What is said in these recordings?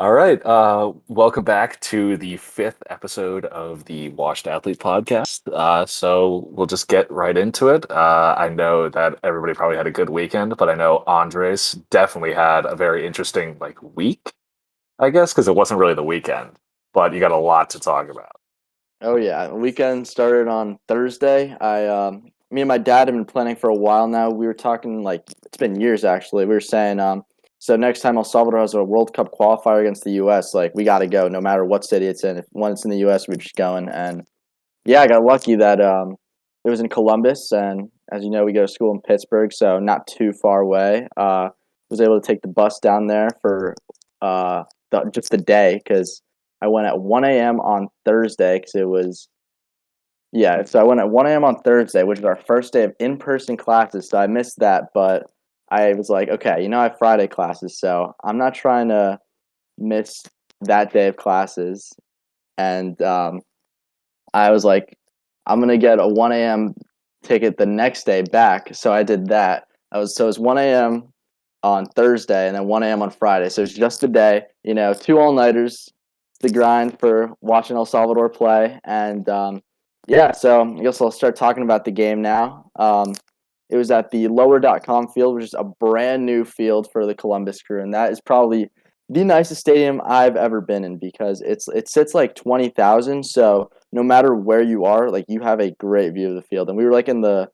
All right. Welcome back to the fifth episode of the Washed Athlete podcast. So we'll just get right into it. I know that everybody probably had a good weekend, but I know Andres definitely had a very interesting week, I guess, because it wasn't really the weekend, but you got a lot to talk about. Oh yeah, weekend started on Thursday. Me and my dad have been planning for a while now. We were talking like it's been years actually. We were saying, so next time El Salvador has a World Cup qualifier against the U.S., like we got to go no matter what city it's in. If when it's in the U.S., we're just going. And yeah, I got lucky that it was in Columbus, and as you know, we go to school in Pittsburgh, so not too far away. Was able to take the bus down there for just the day because I went at 1 a.m. on Thursday because it was yeah. So I went at 1 a.m. on Thursday, which is our first day of in-person classes. So I missed that, but I was like, okay, I have Friday classes, so I'm not trying to miss that day of classes. And I was like, I'm gonna get a 1 a.m. ticket the next day back. So I did that. It was 1 a.m. on Thursday and then 1 a.m. on Friday. So it's just a day, two all nighters, the grind for watching El Salvador play. And yeah, so I guess I'll start talking about the game now. It was at the lower.com field, which is a brand new field for the Columbus Crew, and that is probably the nicest stadium I've ever been in because it sits like 20,000. So no matter where you are, like you have a great view of the field. And we were like in the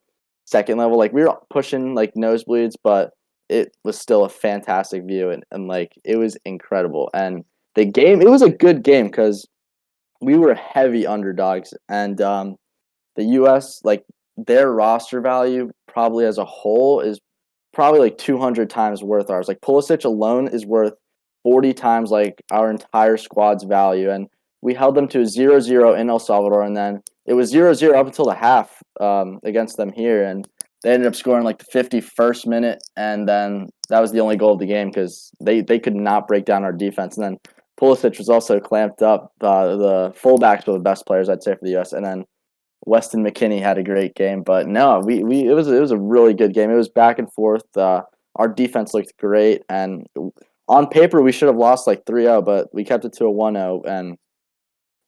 second level, like we were pushing like nosebleeds, but it was still a fantastic view and like it was incredible. And it was a good game because we were heavy underdogs, and the U.S. like their roster value probably as a whole is probably like 200 times worth ours. Like Pulisic alone is worth 40 times like our entire squad's value, and we held them to a 0-0 in El Salvador, and then it was 0-0 up until the half against them here, and they ended up scoring like the 51st minute, and then that was the only goal of the game because they could not break down our defense, and then Pulisic was also clamped up. The fullbacks were the best players I'd say for the U.S., and then Weston McKennie had a great game, but no, we it was a really good game. It was back and forth. Our defense looked great, and on paper we should have lost like 3-0, but we kept it to a 1-0, and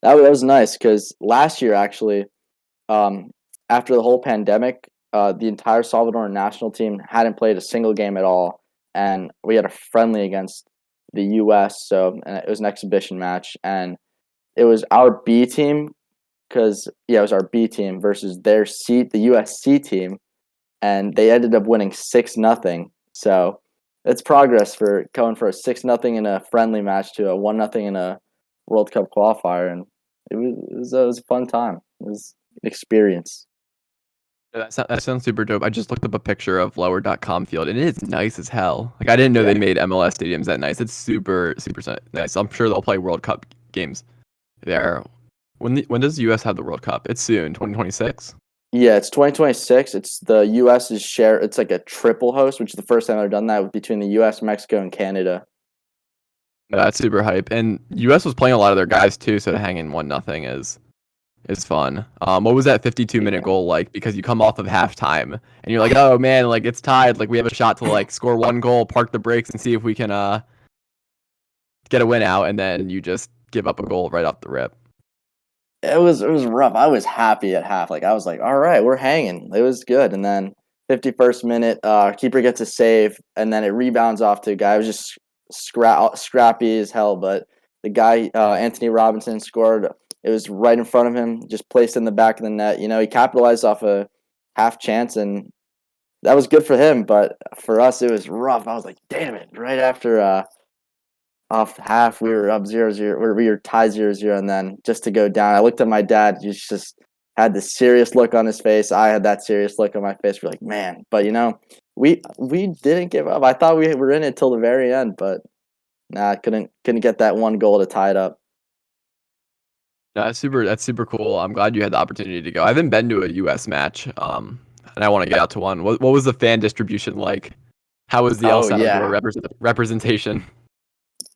that was nice because last year actually, um, after the whole pandemic, the entire Salvadoran national team hadn't played a single game at all, and we had a friendly against the U.S. So and it was an exhibition match, and it was our B team because it was our B team versus the USC team, and they ended up winning 6-0. So it's progress for going for a 6-0 in a friendly match to a 1-0 in a World Cup qualifier, and it was a fun time. It was an experience. Yeah, that sounds super dope. I just looked up a picture of lower.com field, and it is nice as hell. Like I didn't know Yeah, they made MLS stadiums that nice. It's super super nice. I'm sure they'll play World Cup games there. When does the U.S. have the World Cup? It's soon, 2026. yeah. It's 2026. It's the U.S.'s share. It's like a triple host, which is the first time they've done that between the U.S., Mexico, and Canada. That's super hype. And U.S. was playing a lot of their guys too, so to hang in 1-0 is fun. What was that 52-minute Yeah. goal like? Because you come off of halftime and you're like, oh man, like it's tied. Like we have a shot to like score one goal, park the brakes, and see if we can get a win out, and then you just give up a goal right off the rip. It was rough. I was happy at half. Like I was like, all right, we're hanging. It was good. And then 51st minute, keeper gets a save, and then it rebounds off to a guy who was just scrappy as hell. But the guy, Anthony Robinson, scored. It was right in front of him, just placed in the back of the net. He capitalized off a half chance, and that was good for him. But for us, it was rough. I was like, damn it! Right after off half, we were up 0-0. We were tied 0-0, and then just to go down, I looked at my dad. He just had this serious look on his face. I had that serious look on my face. We're like, man, but we didn't give up. I thought we were in it till the very end, but nah, couldn't get that one goal to tie it up. No, that's super cool. I'm glad you had the opportunity to go. I haven't been to a US match, and I want to get out to one. What was the fan distribution like? How was the El Oh Salvador yeah. representation?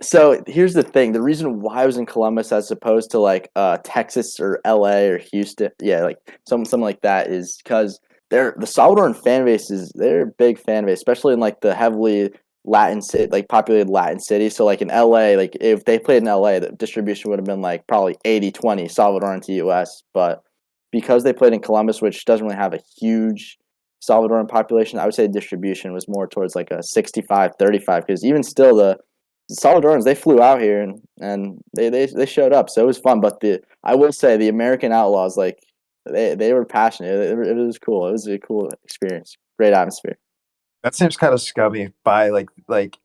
So here's the thing: the reason why I was in Columbus as opposed to like Texas or LA or Houston, yeah, like something like that, is because the Salvadoran fan base they're a big fan base, especially in like the heavily Latin city, like populated Latin city. So like in LA, like if they played in LA, the distribution would have been like probably 80-20 Salvadoran to US. But because they played in Columbus, which doesn't really have a huge Salvadoran population, I would say the distribution was more towards like a 65-35. Because even still, the Salvadorans, they flew out here and they showed up. So it was fun. But I will say the American Outlaws, like they were passionate. It was cool. It was a cool experience. Great atmosphere. That seems kind of scummy by like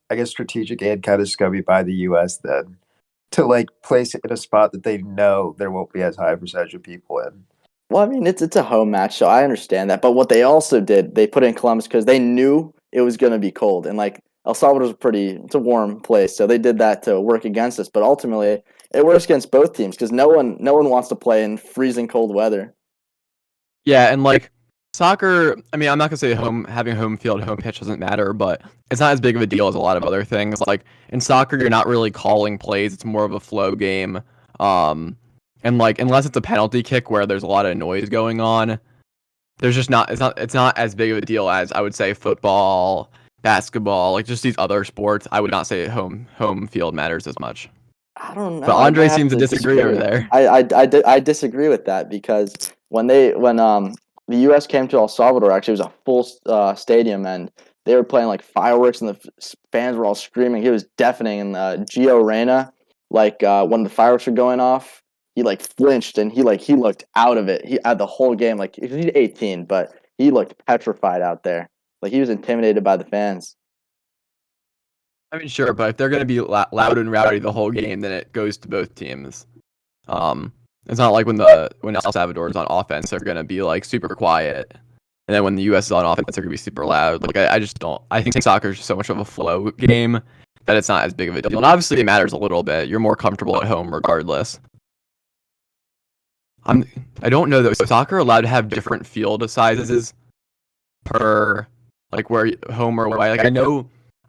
I guess strategic and kind of scummy by the U.S. then to like place it in a spot that they know there won't be as high a percentage of people in. Well, I mean, it's a home match, so I understand that. But what they also did, they put it in Columbus because they knew it was going to be cold, and like El Salvador's it's a warm place, so they did that to work against us. But ultimately, it works against both teams because no one wants to play in freezing cold weather. Yeah, and like soccer, I mean, I'm not gonna say having home field, home pitch doesn't matter, but it's not as big of a deal as a lot of other things. Like in soccer, you're not really calling plays; it's more of a flow game. And like unless it's a penalty kick where there's a lot of noise going on, there's just not. It's not as big of a deal as I would say football, basketball, like just these other sports. I would not say home field matters as much. I don't know. But Andre seems to disagree over there. I disagree with that because when the U.S. came to El Salvador, actually it was a full stadium and they were playing like fireworks and the fans were all screaming. It was deafening. And Gio Reyna, like when the fireworks were going off, he like flinched and he looked out of it. He had the whole game like he's 18, but he looked petrified out there. Like he was intimidated by the fans. I mean, sure, but if they're going to be loud and rowdy the whole game, then it goes to both teams. It's not like when El Salvador is on offense, they're going to be like super quiet, and then when the U.S. is on offense, they're going to be super loud. Like I just don't. I think soccer is just so much of a flow game that it's not as big of a deal. And obviously, it matters a little bit. You're more comfortable at home regardless. I don't know though. Is soccer allowed to have different field sizes per like where home or away? Like I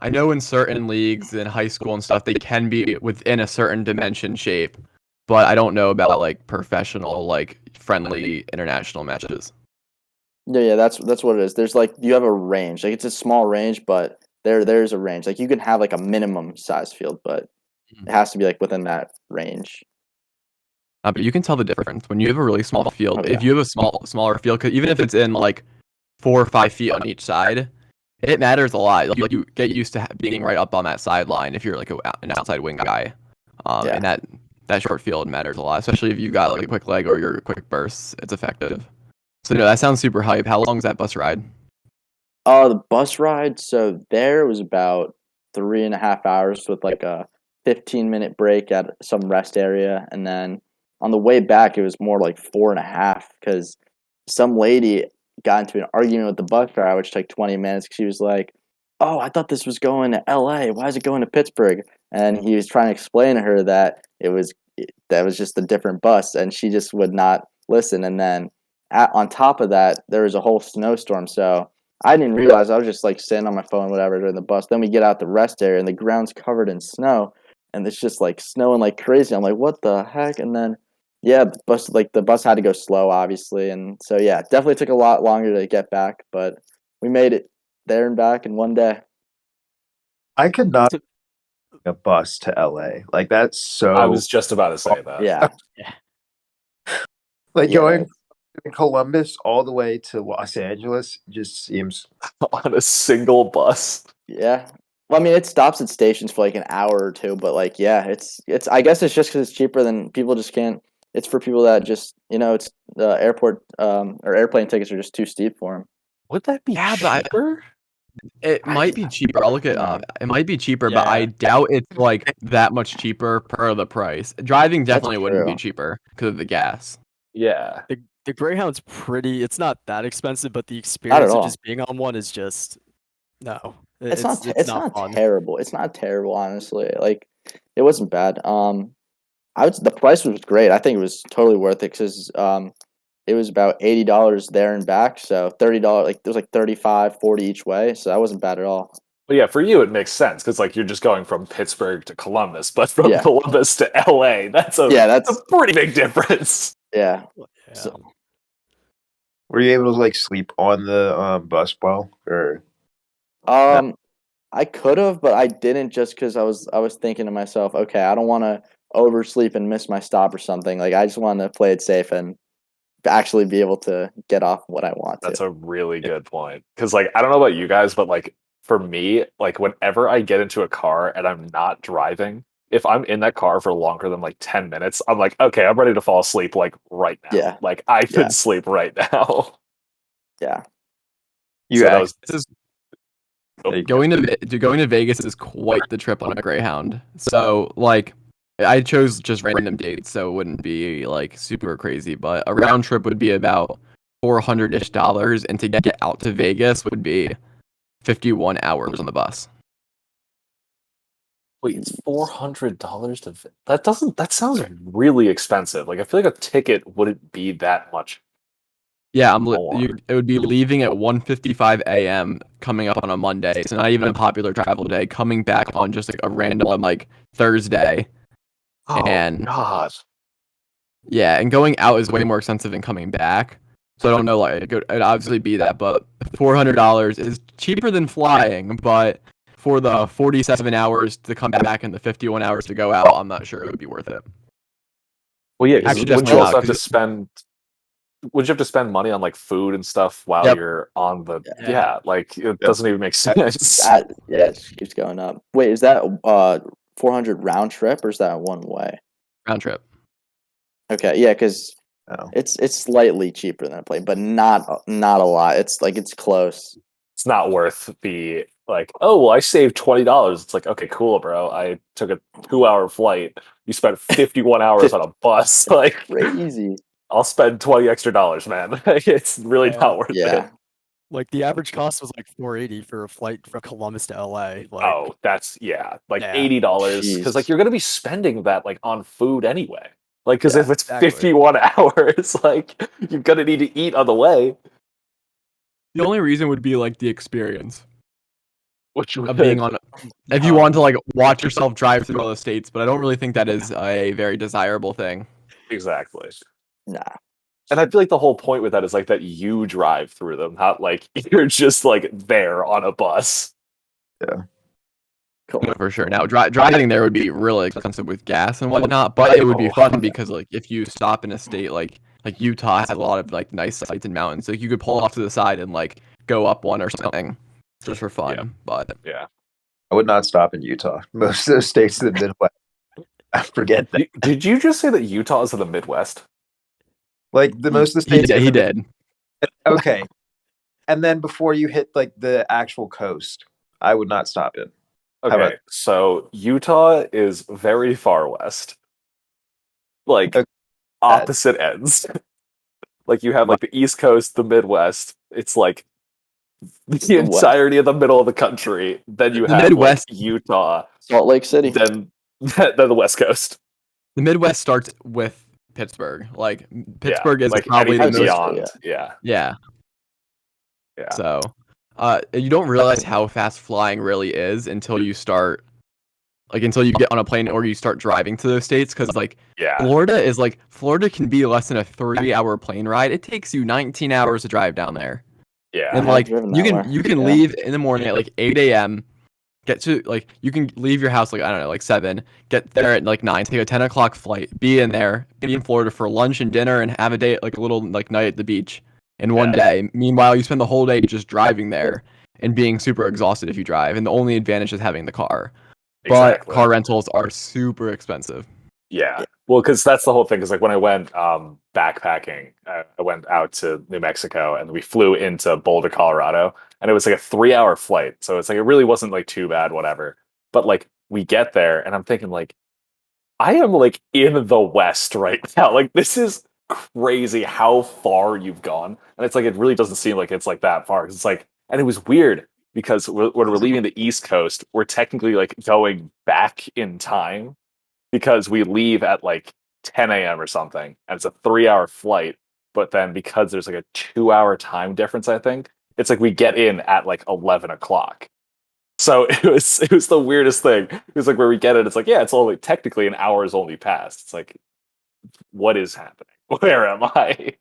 know in certain leagues in high school and stuff, they can be within a certain dimension shape, but I don't know about like professional, like friendly international matches. Yeah, that's what it is. There's like you have a range. Like it's a small range, but there's a range. Like you can have like a minimum size field, but it has to be like within that range. But you can tell the difference when you have a really small field. Oh, yeah. If you have a smaller field, 'cause even if it's in like 4 or 5 feet on each side, it matters a lot. Like you get used to being right up on that sideline if you're like an outside wing guy. Yeah. And that short field matters a lot, especially if you got like a quick leg or your quick bursts. It's effective. So no, that sounds super hype. How long is that bus ride? The bus ride. So there was about 3.5 hours with like a 15-minute break at some rest area, and then on the way back it was more like 4.5 because some lady got into an argument with the bus driver, which took 20 minutes. She was like, "Oh, I thought this was going to L.A. Why is it going to Pittsburgh?" And he was trying to explain to her that that was just a different bus, and she just would not listen. And then on top of that, there was a whole snowstorm, so I didn't realize. I was just like sitting on my phone, whatever, during the bus. Then we get out the rest area, and the ground's covered in snow, and it's just like snowing like crazy. I'm like, what the heck? And then, yeah, the bus had to go slow, obviously, and so yeah, definitely took a lot longer to get back, but we made it there and back in one day. I could not take a bus to LA. Like that's so. I was just about to say that. Yeah, like yeah, going from Columbus all the way to Los Angeles just seems. On a single bus. yeah. Well, I mean, it stops at stations for like an hour or two, but like, yeah, it's. I guess it's just because it's cheaper than people just can't. It's for people that just it's the airport or airplane tickets are just too steep for them. Would that be cheaper? It might be cheaper. I'll look it up. It might be cheaper, but Yeah. I doubt it's like that much cheaper per the price. Driving definitely wouldn't be true. cheaper because of the gas. Yeah. The Greyhound's pretty. It's not that expensive, but the experience of all. just being on one is just no. It's not. It's not fun. terrible. It's not terrible, honestly. Like, it wasn't bad. The price was great. I think it was totally worth it because it was about $80 there and back. So $30, like it was like 35, 40 each way. So that wasn't bad at all. But yeah, for you it makes sense because like you're just going from Pittsburgh to Columbus, but from Yeah. Columbus to LA, that's a pretty big difference. Yeah. Yeah. So, Were you able to like sleep on the bus well, or um, I could have, but I didn't just because I was thinking to myself, okay, I don't want to oversleep and miss my stop or something. Like I just want to play it safe and actually be able to get off what I want to. That's a really good point. Because, like, I don't know about you guys, but, like, for me, like, whenever I get into a car and I'm not driving, if I'm in that car for longer than, like, 10 minutes, I'm like, okay, I'm ready to fall asleep, like, right now. Yeah. Like, I Yeah. could sleep right now. Yeah. You So that was. This is Oh, There you go. going to Vegas is quite the trip on a Greyhound. So like I chose just random dates, so it wouldn't be like super crazy, but a round trip would be about $400-ish, and to get out to Vegas would be 51 hours on the bus. wait, it's $400 to. That doesn't. That sounds really expensive. Like, I feel like a ticket wouldn't be that much. Yeah, More. it would be leaving at 1:55 a.m. coming up on a Monday, so not even a popular travel day, coming back on just like a random like Thursday. Oh, And God. yeah, and going out is way more expensive than coming back. So I don't know, like it'd obviously be that, but $400 is cheaper than flying. But for the 47 hours to come back and the 51 hours to go out, I'm not sure it would be worth it. Well, yeah, 'cause Actually, wouldn't definitely you not, also have to 'cause spend. Would you have to spend money on like food and stuff while Yep. you're on the? Yeah. Yeah, like it Yep. doesn't even make sense. That it just keeps going up. Wait, is that 400 round trip or is that one way? round trip. Okay, yeah, because Oh. it's slightly cheaper than a plane, but not a lot. It's like it's close. It's not worth the like. Oh, well, I saved $20. It's like, okay, cool, bro. I took a 2-hour flight. You spent 51 hours on a bus. Like, Crazy. I'll spend $20 extra, man. It's really not worth Yeah. it. Like the average cost was like $480 for a flight from Columbus to LA. Like Oh, that's like Yeah. $80 because like Jeez. you're gonna be spending that like on food anyway. Like, because Yeah, if it's exactly. 51 hours, like you're gonna need to eat on the way, The only reason would be like the experience which of being would on. If you want to like watch yourself drive through all the states, but I don't really think that is a very desirable thing. exactly. nah. And I feel like the whole point with that is like that you drive through them, not like you're just like there on a bus. Cool. No, for sure. Now, driving there would be really expensive with gas and whatnot, but it would be Oh. fun because, like, if you stop in a state like Utah has a lot of like nice sites and mountains, so you could pull off to the side and like go up one or something just for fun. Yeah. But Yeah. I would not stop in Utah. Most of those states in the Midwest. I forget that. Did you just say that Utah is in the Midwest? Like the most of the he states. did. in He the- did. Okay. And then before you hit like the actual coast, I would not stop in. How Okay, about- so Utah is very far west, like Okay. opposite ends. Like you have like the East Coast, the Midwest. It's like the West. entirety of the middle of the country. Then you The have Midwest- like Utah, Salt Lake City. then the West Coast. The Midwest starts with Pittsburgh. Like Pittsburgh is like probably the anything most. beyond. Yeah, Yeah. yeah. So, you don't realize how fast flying really is until you start, like, until you get on a plane or you start driving to those states. Because like Yeah. Florida can be less than a 3-hour plane ride. It takes you 19 hours to drive down there. Yeah. And I have like driven you that can way. you can Yeah. leave in the morning at like 8 a.m. Get to like you can leave your house like I don't know like 7. Get there at like 9. Take a 10 o'clock flight. Be in there. Be in Florida for lunch and dinner and have a day like a little like night at the beach in one day. Meanwhile, you spend the whole day just driving there and being super exhausted if you drive. And the only advantage is having the car. But Exactly. car rentals are super expensive. Yeah. Well, because that's the whole thing. Because like when I went backpacking, I went out to New Mexico and we flew into Boulder, Colorado, and it was like a 3-hour flight. So it's like it really wasn't like too bad, whatever. But like we get there, and I'm thinking like I am like in the West right now. Like this is crazy how far you've gone, and it's like it really doesn't seem like it's like that far. 'Cause it's like, and it was weird because when we're leaving the East Coast, we're technically like going back in time because we leave at like 10 a.m. or something, and it's a 3-hour flight. But then because there's like a 2-hour time difference, I think it's like we get in at like 11 o'clock. So it was the weirdest thing. It was like where we get it, it's like yeah, it's only technically an hour is only passed. It's like what is happening? Where am I?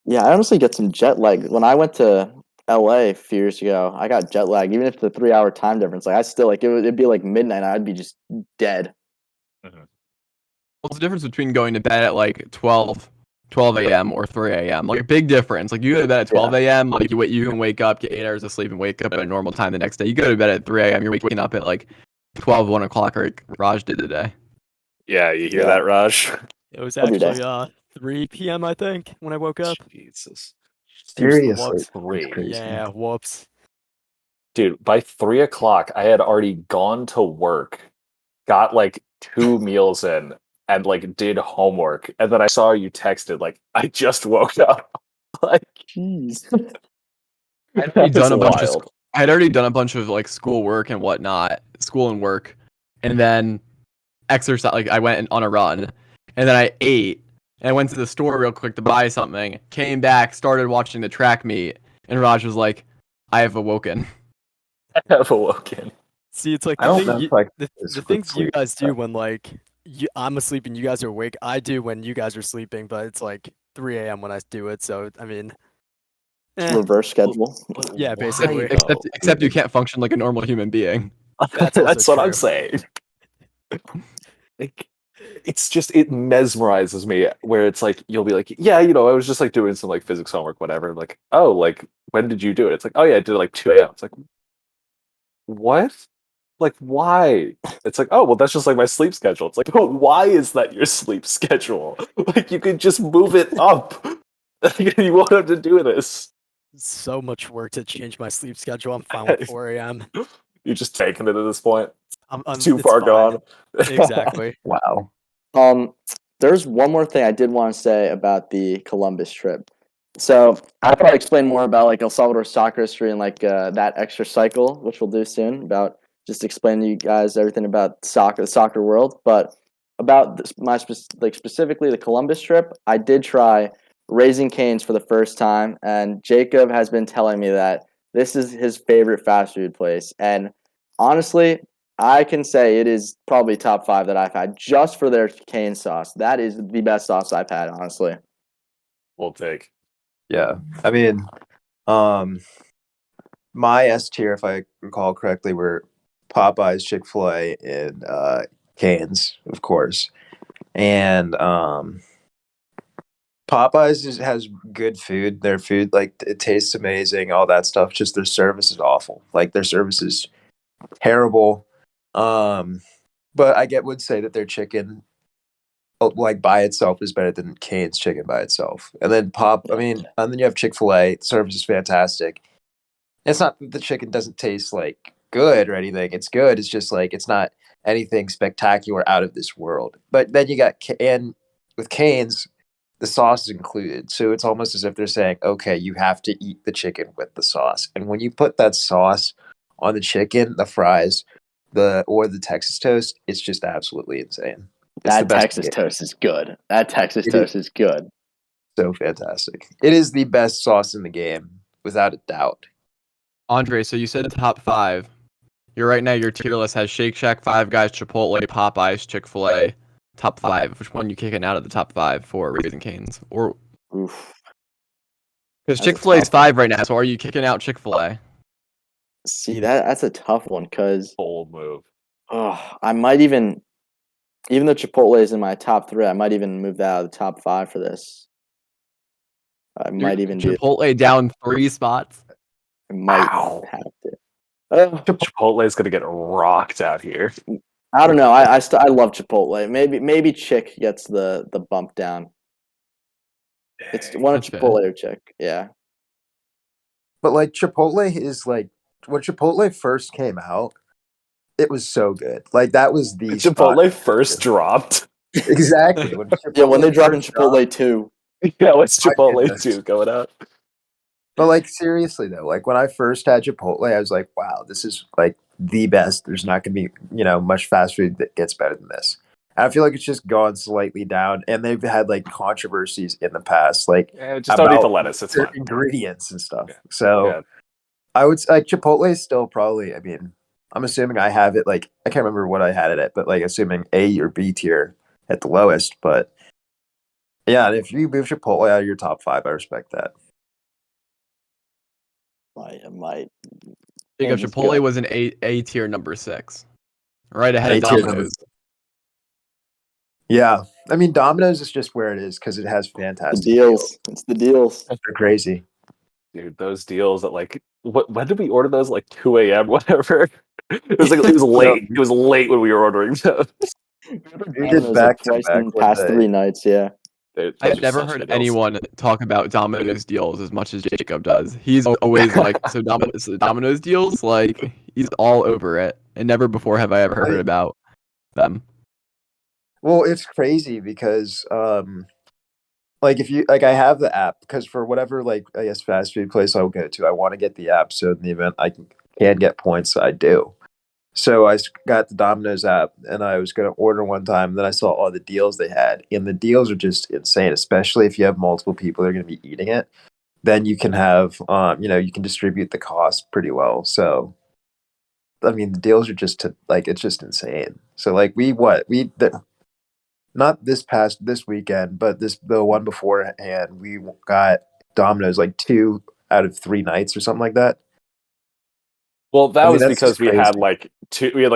Yeah, I honestly get some jet lag. When I went to LA a few years ago, I got jet lag. Even if it's a 3-hour time difference, like I still like it'd be like midnight. I'd be just dead. What's the difference between going to bed at like 12 a.m. or 3 a.m.? Like a big difference. Like you go to bed at 12 a.m. Like you can wake up, get 8 hours of sleep, and wake up at a normal time the next day. You go to bed at 3 a.m. You're waking up at like 12, 1 o'clock, like Raj did today. Yeah, you hear Yeah. that, Raj? It was Every day. actually 3 p.m. I think when I woke up. Jesus. Seriously, Whoops. Three. that's crazy. Yeah, whoops. Dude, by 3 o'clock, I had already gone to work, got like 2 meals in, and like did homework. And then I saw you texted, like, I just woke up. Like, Jeez. I'd already that's done a bunch of wild. I had already done a bunch of like school work and whatnot, school and work, and then exercise. Like I went on a run, and then I ate, and I went to the store real quick to buy something. Came back, started watching the track meet, and Raj was like, "I have awoken." I have awoken. See, it's like I don't know if I can do the this with things you sleep. guys do when like I'm asleep and you guys are awake. I do when you guys are sleeping, but it's like 3 a.m. when I do it. So I mean, Reverse schedule. yeah, Why, basically. though? Except you can't function like a normal human being. That's also That's what I'm true. saying. Like, it's just, it mesmerizes me where it's like, you'll be like, yeah, I was just like doing some like physics homework, whatever. Like, oh, like, when did you do it? It's like, oh yeah, I did it like 2 a.m. It's like, what? Like, why? It's like, oh, well, that's just like my sleep schedule. It's like, oh, why is that your sleep schedule? Like, you could just move it up. You won't have to do this. So much work to change my sleep schedule. I'm fine with 4 a.m. You're just taking it at this point. I'm Too it's far fine. gone. Exactly. Wow. There's one more thing I did want to say about the Columbus trip. So I'll probably explain more about like El Salvador soccer history and like that extra cycle, which we'll do soon, about just explaining to you guys everything about soccer, the soccer world. But about this, specifically the Columbus trip, I did try Raising Cane's for the first time, and Jacob has been telling me that this is his favorite fast food place. And honestly, I can say it is probably top 5 that I've had just for their cane sauce. That is the best sauce I've had, honestly. We'll take. Yeah. I mean, my S tier, if I recall correctly, were Popeyes, Chick-fil-A, and Cane's, of course. And has good food. Their food, like, it tastes amazing, all that stuff. Just their service is awful. Like, their service is terrible. But would say that their chicken, like, by itself is better than Cane's chicken by itself. And then and then you have Chick-fil-A. The service is fantastic. It's not that the chicken doesn't taste like good or anything. It's good. It's just like it's not anything spectacular out of this world. But then you got and with Cane's, the sauce is included. So it's almost as if they're saying, okay, you have to eat the chicken with the sauce. And when you put that sauce on the chicken, the fries, or the Texas toast, it's just absolutely insane. It's the That best. Texas toast is good. That Texas It toast is good. So fantastic. It is the best sauce in the game, without a doubt. Andre, so you said top 5. You're right now. Your tier list has Shake Shack, Five Guys, Chipotle, Popeyes, Chick-fil-A. Top 5. Which one you kicking out of the top 5 for Raising Cane's? Or Oof. because That's a Chick-fil-A is tough 5 right now, so are you kicking out Chick-fil-A? See, that's a tough one because Bold move. I might even though Chipotle is in my top 3, I might even move that out of the top 5 for this. I might even do. Chipotle down 3 spots. I might Wow. have to. Chipotle is gonna get rocked out here. I don't know. I love Chipotle. Maybe Chick gets the bump down. It's one of That's fair. Chipotle or Chick. Yeah. But like Chipotle is like when Chipotle first came out, it was so good. Like that was the Chipotle spot. first dropped. Exactly. When Yeah, when they dropped in first Chipotle too. Yeah, what's My Chipotle goodness. 2 going out? But like seriously though, like when I first had Chipotle, I was like, wow, this is like the best. There's not gonna be, much fast food that gets better than this. And I feel like it's just gone slightly down, and they've had like controversies in the past, like Just don't eat the about lettuce. It's their fine. ingredients and stuff. Yeah. So Yeah. I would like Chipotle is still probably. I mean, I'm assuming I have it like I can't remember what I had it at, but like assuming A or B tier at the lowest. But yeah, if you move Chipotle out of your top 5, I respect that. It might. Jacob, Canes is Chipotle good. was an A tier number 6, right ahead of A tier number Domino's. Yeah, I mean Domino's is just where it is because it has The fantastic deals. It's the deals. They're crazy. Dude, those deals at like when did we order those? Like 2 a.m. whatever. It was like it was late. It was late when we were ordering those. We did back to twice back in the with past 3 nights. Yeah. Those I've are never such heard good deals. anyone talk about Domino's deals as much as Jacob does. He's always like, so Domino's deals, like he's all over it. And never before have I ever heard about them. Well, it's crazy because like if you like I have the app because for whatever like I guess fast food place I'll go to, I want to get the app so in the event I can get points, I do. So got the Domino's app and I was going to order one time. And then I saw all the deals they had, and the deals are just insane, especially if you have multiple people that are going to be eating it. Then you can have, you can distribute the cost pretty well. So, I mean, the deals are just it's just insane. So, like, not this weekend, but the one beforehand, we got Domino's like 2 out of 3 nights or something like that. Well, that I mean, was that's because just crazy. we had like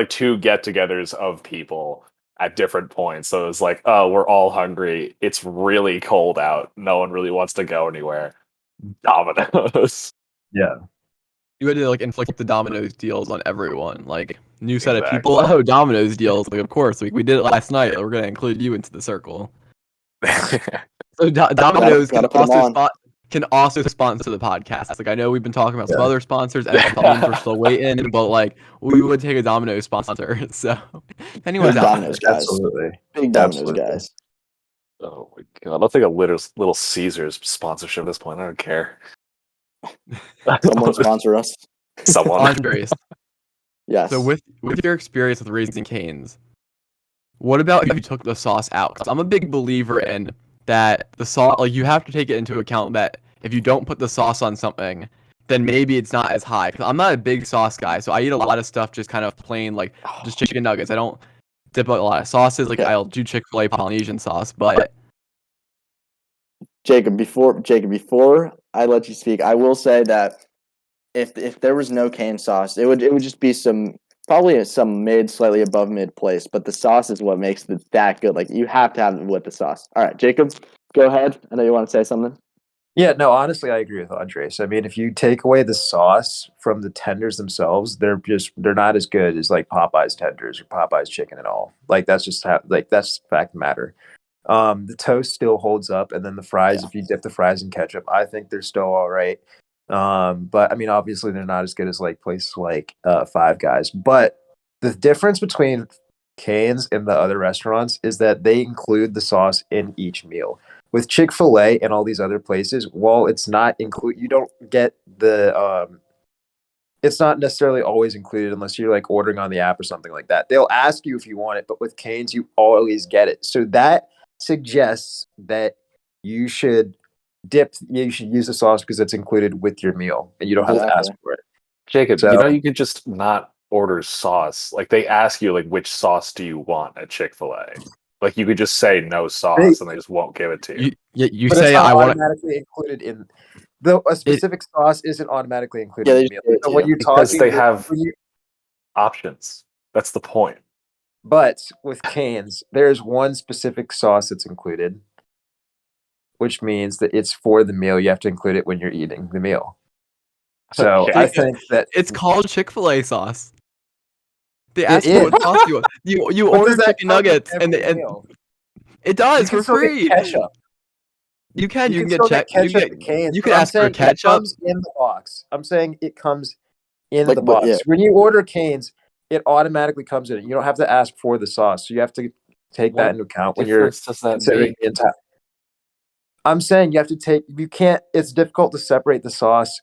two get-togethers of people at different points. So it was like, oh, we're all hungry. It's really cold out. No one really wants to go anywhere. Domino's. Yeah. You had to like inflict the Domino's deals on everyone. Like new set of people. Exactly. Oh, Domino's deals. Like of course, we did it last night. We're gonna include you into the circle. So Domino's Gotta put 'em on. can also sponsor the podcast. Like I know we've been talking about some Yeah. other sponsors. NFL teams are still waiting, but like we would take a Domino's sponsor. So if anyone's out Domino's there, guys. Absolutely. Big Domino's Absolutely. guys. Oh my god! I'll take a little Caesars sponsorship at this point. I don't care. Someone sponsor us. Someone. Andres. Yes. So with your experience with Raising Cane's, what about if you took the sauce out? 'Cause I'm a big believer in that the sauce, like you have to take it into account that if you don't put the sauce on something, then maybe it's not as high. 'Cause I'm not a big sauce guy, so I eat a lot of stuff just kind of plain, like just chicken nuggets. I don't dip a lot of sauces. Like Okay. I'll do Chick-fil-A Polynesian sauce, but Jacob, before I let you speak, I will say that if there was no cane sauce, it would just be probably some slightly above mid place, but the sauce is what makes it that good. Like you have to have it with the sauce. All right, Jacob, go ahead. I know you want to say something. Yeah, no, honestly, I agree with Andres. I mean, if you take away the sauce from the tenders themselves, they're not as good as like Popeye's tenders or Popeye's chicken at all. Like that's just that's fact of the matter. The toast still holds up, and then the fries, Yeah. if you dip the fries in ketchup, I think they're still all right. But I mean, obviously, they're not as good as like places like Five Guys. But the difference between Cane's and the other restaurants is that they include the sauce in each meal. With Chick-fil-A and all these other places, while it's not include, you don't get it's not necessarily always included unless you're like ordering on the app or something like that. They'll ask you if you want it, but with Cane's, you always get it. So that suggests that you should you should use the sauce because it's included with your meal and you don't have to ask Exactly. for it. Jacob, So- you know you could just not order sauce. Like they ask you like which sauce do you want at Chick-fil-A. Like you could just say no sauce and they just won't give it to you. you But say it's not I want automatically included in a specific sauce isn't automatically included Yeah, in they the meal. just give it So to when you. you're Because talking, they have when you- options. That's the point. but with Cane's, there's one specific sauce that's included, which means that it's for the meal. You have to include it when you're eating the meal. So Okay. I think that it's called Chick-fil-A sauce. They It ask you what is. sauce you want. You But order does that chicken come with nuggets and every meal? it does You can for still get free. ketchup. You can You can get still get ketchup at Cane's. you But can I'm ask for saying it ketchup. comes in the box. I'm saying it comes in Like, the but, box. yeah. When you order Cane's, it automatically comes in it. You don't have to ask for the sauce. So you have to take that What into account when you're difference does that considering make? the entire. I'm saying you can't, it's difficult to separate the sauce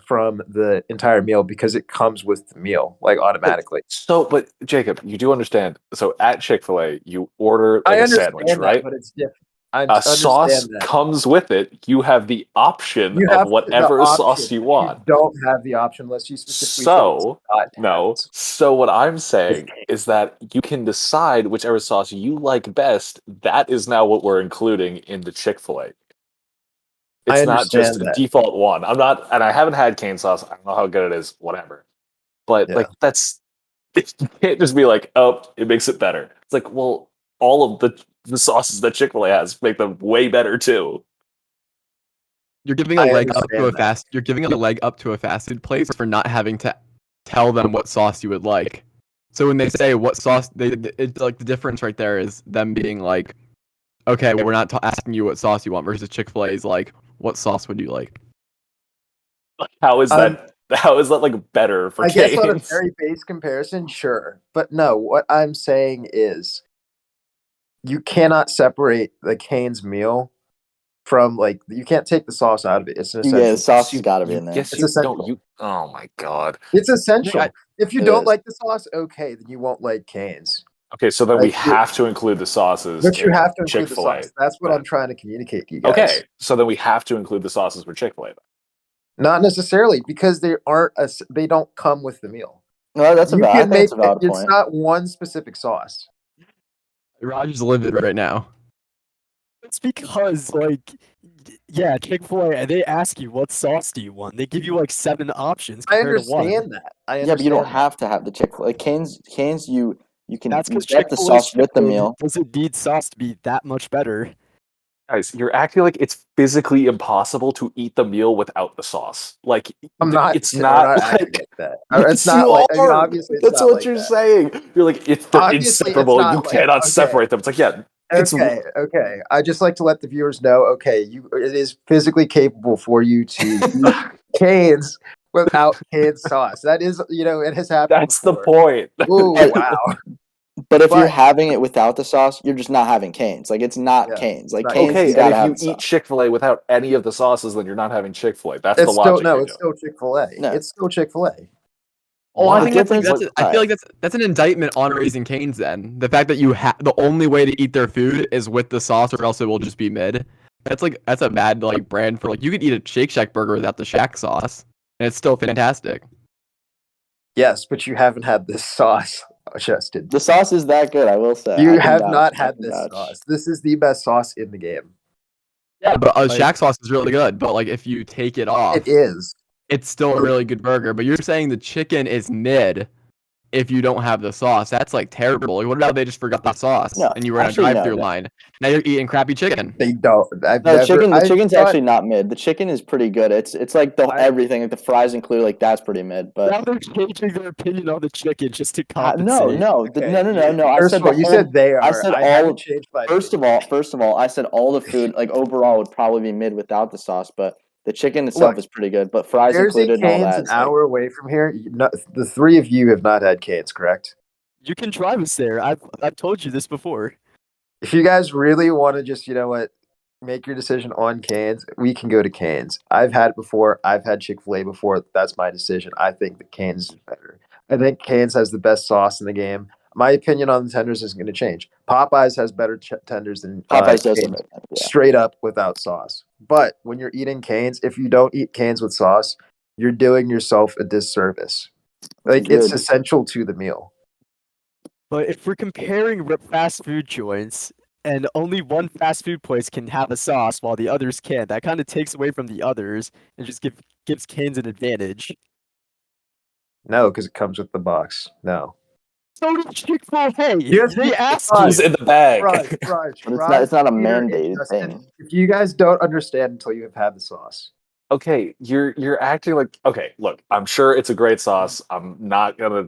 from the entire meal because it comes with the meal, like automatically. But Jacob, you do understand. So at Chick-fil-A, you order I like a understand sandwich, that, right? but it's different. I A sauce understand that. comes with it. You have the option You of have the whatever option. sauce you You want. don't have the option unless you specifically say it's So, not to have no. it. So what I'm saying is that you can decide whichever sauce you like best. That is now what we're including in the Chick-fil-A. It's I not just understand that. default one. I'm not, and I haven't had cane sauce. I don't know how good it is, whatever. But Yeah. like you can't just be like, oh, it makes it better. It's like, well, all of the sauces that Chick-fil-A has make them way better too. You're giving a I leg up to understand a that. fast. You're giving a leg up to a fast food place for not having to tell them what sauce you would like. So when they say what sauce, it's like the difference right there is them being like, okay, we're not asking you what sauce you want versus Chick-fil-A is like, what sauce would you like? How is Um, that? How is that like better for I guess on a canes? very base comparison, sure. But no, what I'm saying is you cannot separate the Cane's meal from like you can't take the sauce out of it. It's an Yeah, the essential. sauce has got to be in there. Yes, It's you don't. essential. You. Oh my god. It's essential. If you It don't is. like the sauce, okay, then you won't like Cane's. Okay, so then we Like, have to include the sauces but you in have to include the Chick-fil-A. sauce. That's what then. I'm trying to communicate to you guys. Okay, so then we have to include the sauces for Chick-fil-A. Not necessarily because they aren't. They don't come with the meal. No, that's a You valid. I can think make it's a valid it's point. not one specific sauce. Roger's livid right now. It's because, like, yeah, Chick-fil-A, they ask you what sauce do you want. They give you like 7 options I compared to one. understand that. I Yeah, but you don't understand that. have to have the Chick-fil-A. Canes, you can That's you because get the Chick-fil-A's sauce with the chicken meal. doesn't need sauce to be that much better. Guys, you're acting like it's physically impossible to eat the meal without the sauce. Like I'm not. it's We're not not acting like like that. It's yes, not you like. I mean, are. obviously, it's That's not what like you're that. saying. You're like they're Obviously, it's inseparable. You not like cannot okay. separate them. It's like it's Okay, okay. I just like to let the viewers know. Okay, it is physically capable for you to eat Cane's without cane sauce. That is, it has happened that's the before. point. Oh wow! But if you're But having it without the sauce, you're just not having Canes. Like it's not yeah, Canes. Like not Canes, Okay, you and gotta if have you the eat sauce. Chick-fil-A without any of the sauces, then you're not having Chick-fil-A. That's the it's still logic you're it's doing. still Chick-fil-A. No. It's still Chick-fil-A. Oh, I The think that's like difference- I feel alright. like that's an indictment on Raising Cane's. Then the fact that the only way to eat their food is with the sauce, or else it will just be mid. That's a bad like brand for like you could eat a Shake Shack burger without the Shack sauce, and it's still fantastic. Yes, but you haven't had this sauce, Justin. The sauce is that good, I will say. I You can have vouch. not I had can this vouch. sauce. This is the best sauce in the game. Yeah, but Like- Shack sauce is really good. But like if you take it off, It is. it's still a really good burger. But you're saying the chicken is mid if you don't have the sauce. That's like terrible. Like, what about they just forgot the sauce No, and you were in a actually, no, drive-through no. line? Now you're eating crappy chicken. They don't. I've No, never. the I've chicken's got- actually not mid. The chicken is pretty good. It's like everything, like the fries included, like that's pretty mid. But Now they're changing their opinion on the chicken just to no, compensate. no, no. I First said of all, the you whole- said they are. I said I all. haven't changed my First of all, I said all the food, like overall, would probably be mid without the sauce. But the chicken itself Look, is pretty good. But fries Jersey included and all Cane's that. an it's like- hour away from here. The three of you have not had Cane's, correct? You can drive us there. I've told you this before. If you guys really want to just, make your decision on Cane's, we can go to Cane's. I've had it before. I've had Chick-fil-A before. That's my decision. I think that Cane's is better. I think Cane's has the best sauce in the game. My opinion on the tenders isn't going to change. Popeyes has better tenders than Popeyes does Cane's, have it, yeah. straight up without sauce. But when you're eating Cane's, if you don't eat Cane's with sauce, you're doing yourself a disservice. Like it's Good. essential to the meal. But if we're comparing fast food joints and only one fast food place can have a sauce while the others can't, that kind of takes away from the others and just gives Cane's an advantage. No, because it comes with the box. No. So did Chick-fil-A. Yes, They it asked It's you. in the bag. Raj, But it's not a Peter, and mandated Justin, thing. If you guys don't understand until you have had the sauce. Okay, you're acting like okay. Look, I'm sure it's a great sauce. I'm not gonna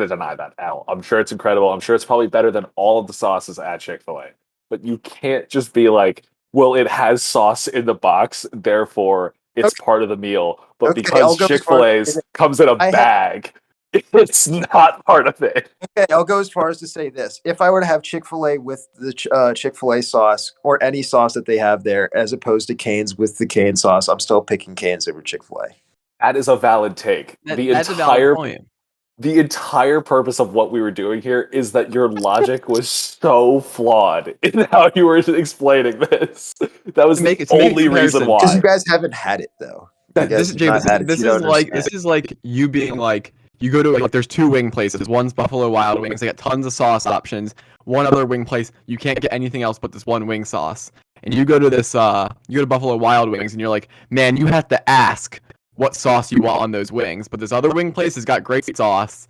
deny that. Al, I'm sure it's incredible. I'm sure it's probably better than all of the sauces at Chick-fil-A. But you can't just be like, well, it has sauce in the box, therefore it's part of the meal. But Okay, I'll because go as far as Chick-fil-A's saying comes in a I have- bag, it's not part of it. Okay, I'll go as far as to say this. If I were to have Chick-fil-A with the Chick-fil-A sauce or any sauce that they have there, as opposed to Cane's with the Cane sauce, I'm still picking Cane's over Chick-fil-A. That is a valid take. That's a valid point. The entire purpose of what we were doing here is that your logic was so flawed in how you were explaining this. That was To make the it- to make a only reason comparison. why. Because you guys haven't had it though. You guys have not had it, This so you is don't like understand. you being like you go to like there's 2 wing places. One's Buffalo Wild Wings. They got tons of sauce options. One other wing place you can't get anything else but this one wing sauce. and you go to Buffalo Wild Wings, and you're like, man, you have to ask what sauce you want on those wings. But this other wing place has got great sauce.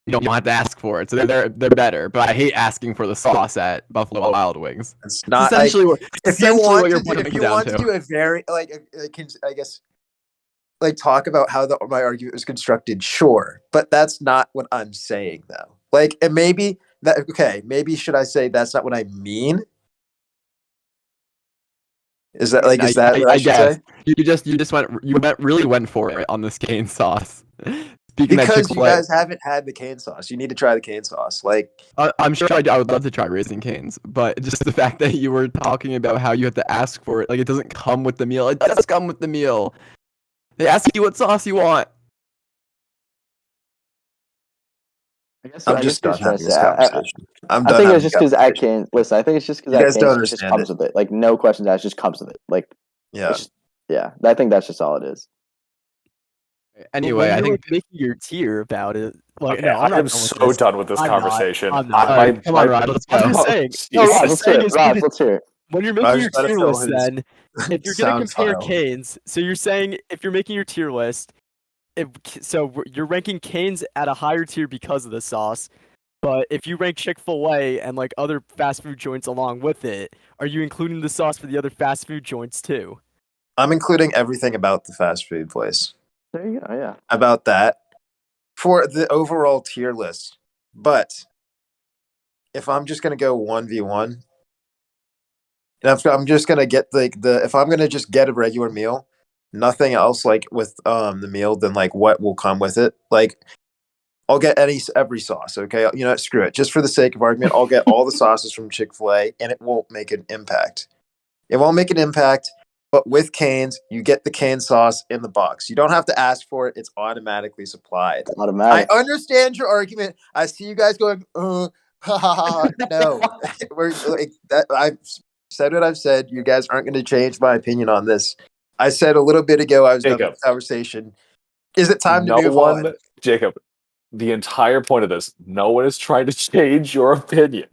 You don't have to ask for it, so they're better. But I hate asking for the sauce at Buffalo Wild Wings. It's It's not like essentially if you what want you're to do, putting if it you down want to to. do a very I guess like talk about how my argument was constructed, sure, but that's not what I'm saying though. Like, and maybe that okay, maybe should I say that's not what I mean? Is that like I, is that I, what I I should guess say? you really went for it on this cane sauce. Speaking of Because you Chick-fil-A, guys haven't had the cane sauce. You need to try the cane sauce. Like I'm sure I would love to try Raising Cane's, but just the fact that you were talking about how you have to ask for it, like it doesn't come with the meal. It does come with the meal. They ask you what sauce you want. I'm I just guess what done you're trying having to this say. conversation. I'm I done think having it's the just because at conversation. Canes. Listen, I think it's just because You at guys don't Canes it just understand comes it. with it. Like no questions asked, just comes with it. Like Yeah. it's just, yeah. I think that's just all it is. Anyway, I you're think like making your tier about it. Like, Okay, no, I'm I not am done with so this. done with this I'm not. conversation. I'm not. all right, come on, Rod, let's I'm go. just Oh, saying. No, Rod, Jesus. Let's what I'm hear saying it. is Raj, let's hear it. when you're I making was your trying to tier fill list, his then if you're gonna sound compare file. Canes, so you're saying if you're making your tier list, you're ranking Canes at a higher tier because of the sauce. But if you rank Chick-fil-A and like other fast food joints along with it, are you including the sauce for the other fast food joints too? I'm including everything about the fast food place. There you go. Yeah. About that for the overall tier list. But if I'm just gonna go 1v1, and I'm just gonna get like the if I'm gonna just get a regular meal, nothing else like with the meal, then like what will come with it. Like I'll get every sauce. Okay, you know what? Screw it. Just for the sake of argument, I'll get all the sauces from Chick-fil-A, and it won't make an impact. It won't make an impact. But with Cane's, you get the cane sauce in the box. You don't have to ask for it; it's automatically supplied. It's I automatic. understand your argument. I see you guys going, ha ha ha. No, we're like that. I've said what I've said. You guys aren't going to change my opinion on this. I said a little bit ago I was done with Jacob, the conversation. Is it time to no move one, on? Jacob, the entire point of this, no one is trying to change your opinion.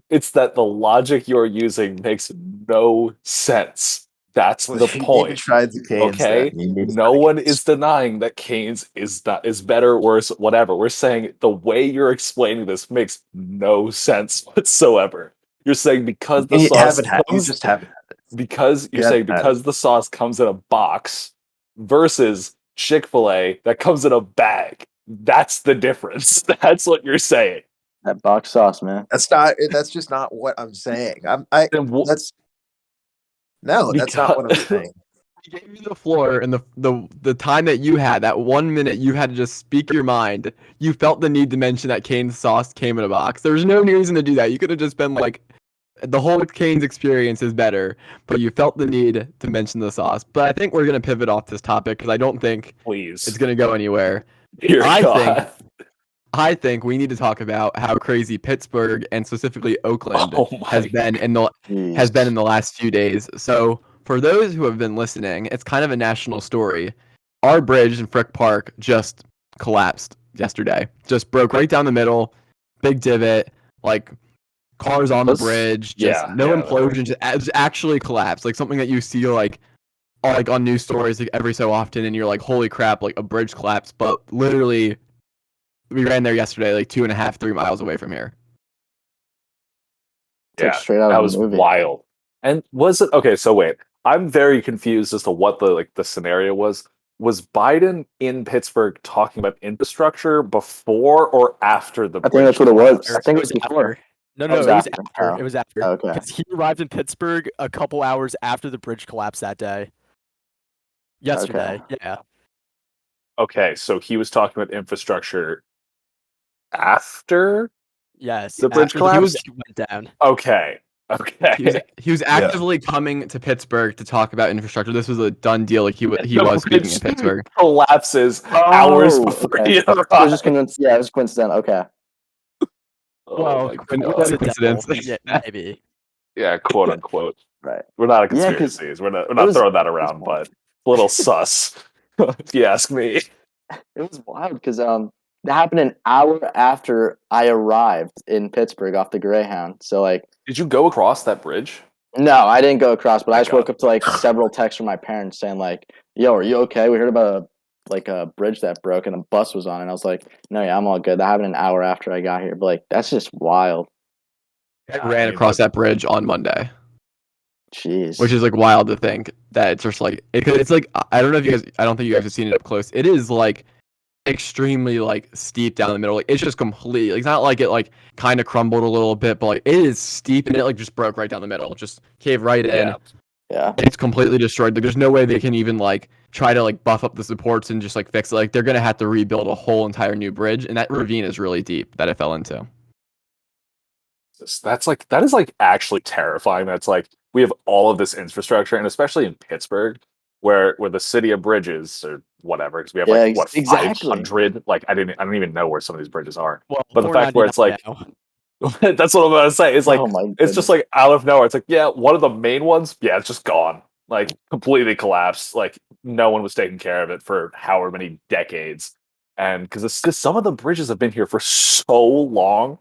It's that the logic you're using makes no sense. That's Well, the you need to point. try the Cane's. Then Okay? you need to try No the one Cane's. is denying that Cane's is better, worse, whatever. We're saying the way you're explaining this makes no sense whatsoever. You're saying because the You sauce haven't had. You comes just haven't had it. because you're You saying haven't had it. because the sauce comes in a box versus Chick-fil-A that comes in a bag. That's the difference. That's what you're saying. That box sauce, man. That's not. That's just not what I'm saying. I. Then That's no. That's not what I'm because saying. I gave you the floor, and the time that you had, that 1 minute you had to just speak your mind. You felt the need to mention that Cane's sauce came in a box. There was no reason to do that. You could have just been like, the whole Cane's experience is better, but you felt the need to mention the sauce. But I think we're gonna pivot off this topic because I don't think it's please, gonna go anywhere. dear I think God. I think we need to talk about how crazy Pittsburgh and specifically Oakland Oh my has been in the Jeez. last few days. So for those who have been listening, it's kind of a national story. Our bridge in Frick Park just collapsed yesterday. Just broke right down the middle, big divot, like cars on the bridge, just Yeah, no yeah. implosion, just actually collapsed. Like something that you see like on news stories like every so often, and you're like, holy crap, like a bridge collapsed. But literally, we ran there yesterday, like 2.5, 3 miles away from here. It's like Yeah, straight out that of a was movie. wild. And was it okay? So wait, I'm very confused as to what the scenario was. Was Biden in Pittsburgh talking about infrastructure before or after the I think bridge that's what it was. collapsed? I think It it was was before. after. No, It no, was it was after. after. Oh. It was after. Okay. Because he arrived in Pittsburgh a couple hours after the bridge collapsed that day. Yesterday. Yeah. Okay, so he was talking about infrastructure after Yes. the bridge After the collapsed? bridge went down. Okay. He was actively coming to Pittsburgh to talk about infrastructure. This was a done deal. Like he The was speaking in bridge Pittsburgh. collapses hours before okay. he It was arrived. just yeah, it was coincidental. Okay. Oh Well, my What a God. coincidence. Yeah, maybe. Yeah, quote unquote. Right. We're not a Yeah, 'cause conspiracies. We're it not was throwing that around, but a little sus, if you ask me. it was wild because that happened an hour after I arrived in Pittsburgh off the Greyhound. So like Did you go across that bridge? No, I didn't go across, but I Thank just woke God. up to like several texts from my parents saying like, "Yo, are you okay? We heard about a bridge that broke and a bus was on." And I was like, "No, yeah, I'm all good." That happened an hour after I got here, but like that's just wild. I Yeah, ran mean, across that bridge on Monday, which Jeez. is like wild to think that it's just like it's like I don't know if you guys. I don't think you guys have seen it up close. It is like extremely like steep down the middle. Like it's just completely. Like, it's not like it like kind of crumbled a little bit, but like it is steep and it like just broke right down the middle. Just caved right in. Yeah. Yeah. It's completely destroyed. Like there's no way they can even like try to like buff up the supports and just like fix it. Like they're gonna have to rebuild a whole entire new bridge, and that ravine is really deep that it fell into. That is like actually terrifying. That's like we have all of this infrastructure, and especially in Pittsburgh, where the city of bridges or whatever, because we have Yeah, like what exactly. 500. Like I don't even know where some of these bridges are. Well, But the fact where it's 499 like now. that's what I'm gonna say. It's like Oh my it's just goodness. like out of nowhere. It's like yeah, one of the main ones, yeah, it's just gone, like completely collapsed. Like no one was taking care of it for however many decades, and because some of the bridges have been here for so long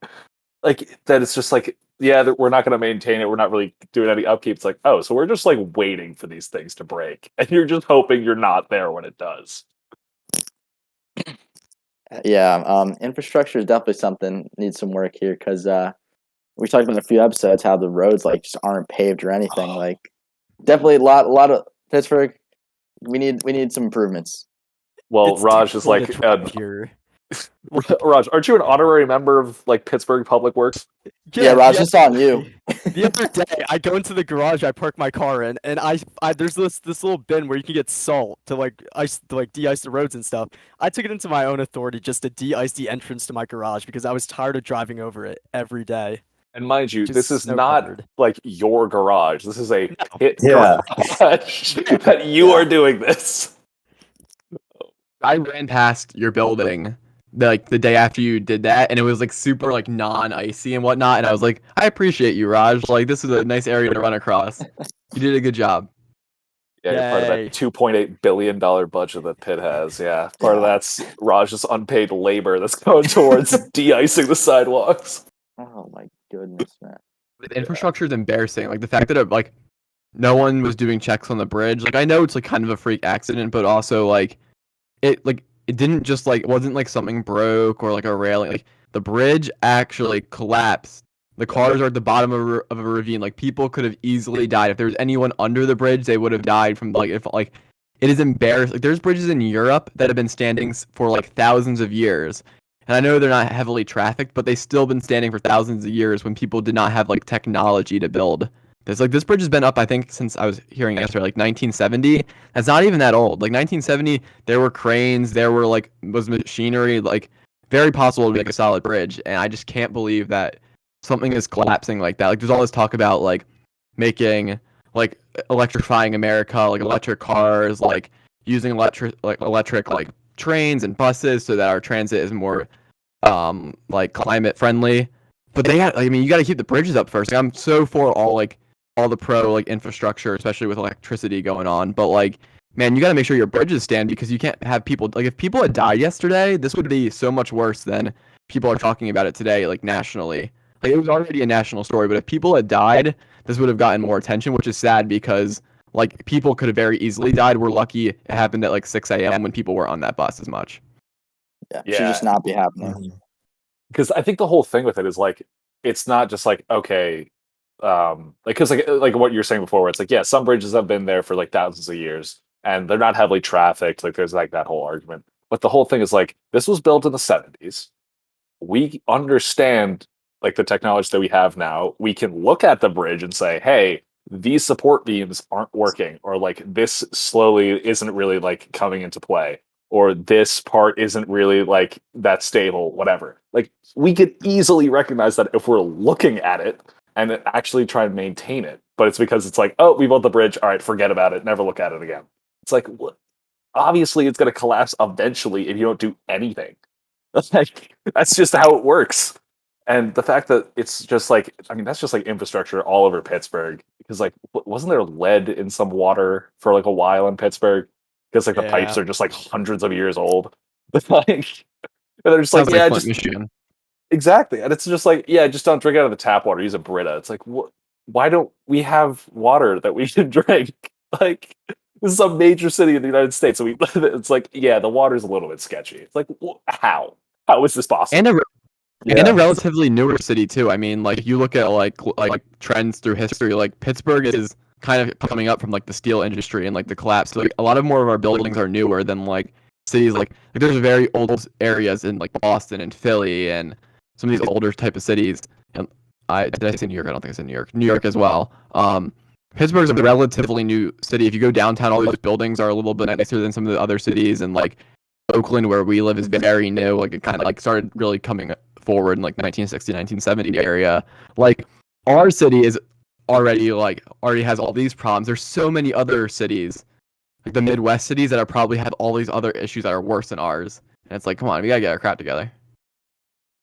like that it's just like yeah we're not going to maintain it, we're not really doing any upkeep. It's like oh so we're just like waiting for these things to break and you're just hoping you're not there when it does. Yeah, infrastructure is definitely something needs some work here because we talked in a few episodes how the roads like just aren't paved or anything. Like definitely a lot of Pittsburgh. We need some improvements. Well It's Raj is terrible to like drive here. Raj, aren't you an honorary member of like Pittsburgh Public Works? Yeah, Raj, it's on you. The other day, I go into the garage I park my car in, and I there's this little bin where you can get salt to like ice to like de-ice the roads and stuff. I took it into my own authority just to de-ice the entrance to my garage because I was tired of driving over it every day. And mind you, Just this is snow not covered. like your garage, this is a No. pit Yeah. garage that you Yeah. are doing this. I ran past your building like the day after you did that, and it was like super like non-icy and whatnot. And I was like, I appreciate you, Raj. Like this is a nice area to run across. You did a good job. Yeah, you're part of that Yay. $2.8 billion budget that Pitt has. Yeah, part of Yeah. that's Raj's unpaid labor that's going towards de-icing the sidewalks. Oh my goodness, man. The infrastructure is embarrassing. Like the fact that like no one was doing checks on the bridge. Like I know it's like kind of a freak accident, but also like it didn't just like it wasn't like something broke or like a railing. Like the bridge actually collapsed. The cars are at the bottom of a ravine. Like people could have easily died if there was anyone under the bridge. They would have died from like if like it is embarrassing. Like there's bridges in Europe that have been standing for like thousands of years, and I know they're not heavily trafficked, but they still been standing for thousands of years when people did not have like technology to build. This bridge has been up I think since I was hearing yesterday like 1970. That's not even that old. Like 1970, there were cranes, there were like was machinery, like very possible to make a solid bridge, and I just can't believe that something is collapsing like that. Like there's all this talk about like making like electrifying America, like electric cars, like using electric like trains and buses so that our transit is more like climate friendly. But I mean you got to keep the bridges up first. Like, I'm so for all the pro like infrastructure, especially with electricity going on. But like, man, you got to make sure your bridges stand because you can't have people like if people had died yesterday, this would be so much worse than people are talking about it today, like nationally. Like it was already a national story, but if people had died, this would have gotten more attention, which is sad because like people could have very easily died. We're lucky it happened at like 6 a.m. when people were on that bus as much. Yeah, should Yeah, just not be happening. Mhm. because I think the whole thing with it is like it's not just like okay, like because like what you're saying before, where it's like yeah, some bridges have been there for like thousands of years and they're not heavily trafficked. Like there's like that whole argument, but the whole thing is like this was built in the '70s. We understand like the technology that we have now. We can look at the bridge and say, hey, these support beams aren't working, or like this slowly isn't really like coming into play, or this part isn't really like that stable, whatever. Like we could easily recognize that if we're looking at it and actually try and maintain it. But it's because it's like, oh, we built the bridge. All right, forget about it. Never look at it again. It's like, obviously, it's going to collapse eventually if you don't do anything. Like that's just how it works. And the fact that it's just like, I mean, that's just like infrastructure all over Pittsburgh. Because like, wasn't there lead in some water for like a while in Pittsburgh? Because like the pipes Yeah. are just like hundreds of years old. Like, and they're just like, Sounds yeah, like Flint, just Michigan. exactly. And it's just like, yeah, just don't drink out of the tap water. Use a Brita. It's like, what? why don't we have water that we can drink? Like, this is a major city in the United States. So it's like, yeah, the water's a little bit sketchy. It's like, how? How is this possible? And a relatively newer city too. I mean, like you look at like trends through history. Like Pittsburgh is kind of coming up from like the steel industry and like the collapse. So like a lot of more of our buildings are newer than like cities like there's very old areas in like Boston and Philly and some of these older type of cities. And did I say New York? I don't think I said New York. New York as well. Pittsburgh's a relatively new city. If you go downtown, all those buildings are a little bit nicer than some of the other cities, and like Oakland, where we live, is very new. Like it kind of like started really coming forward in like 1960, 1970 area. Like our city is already has all these problems. There's so many other cities, like the Midwest cities, that are probably have all these other issues that are worse than ours. And it's like, come on, we gotta get our crap together.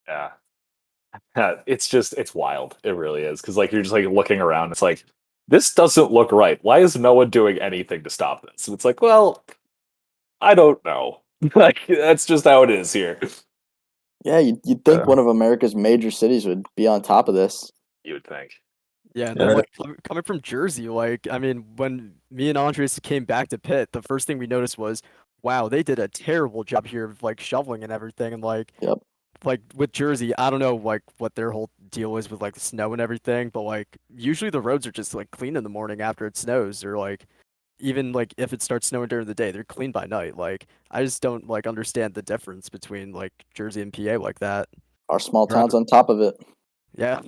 Yeah. It's wild. It really is. Because like you're just like looking around, it's like, this doesn't look right. Why is no one doing anything to stop this? And it's like, well, I don't know. Like that's just how it is here. Yeah, you'd think one of America's major cities would be on top of this. You would think. Yeah, and then like coming from Jersey, like I mean, when me and Andres came back to Pitt, the first thing we noticed was, wow, they did a terrible job here of like shoveling and everything, and like Yep. like with Jersey, I don't know like what their whole deal is with like the snow and everything, but like usually the roads are just like clean in the morning after it snows, or like even like if it starts snowing during the day, they're clean by night. Like I just don't like understand the difference between like Jersey and PA like that. Our small town's on top of it. Yeah.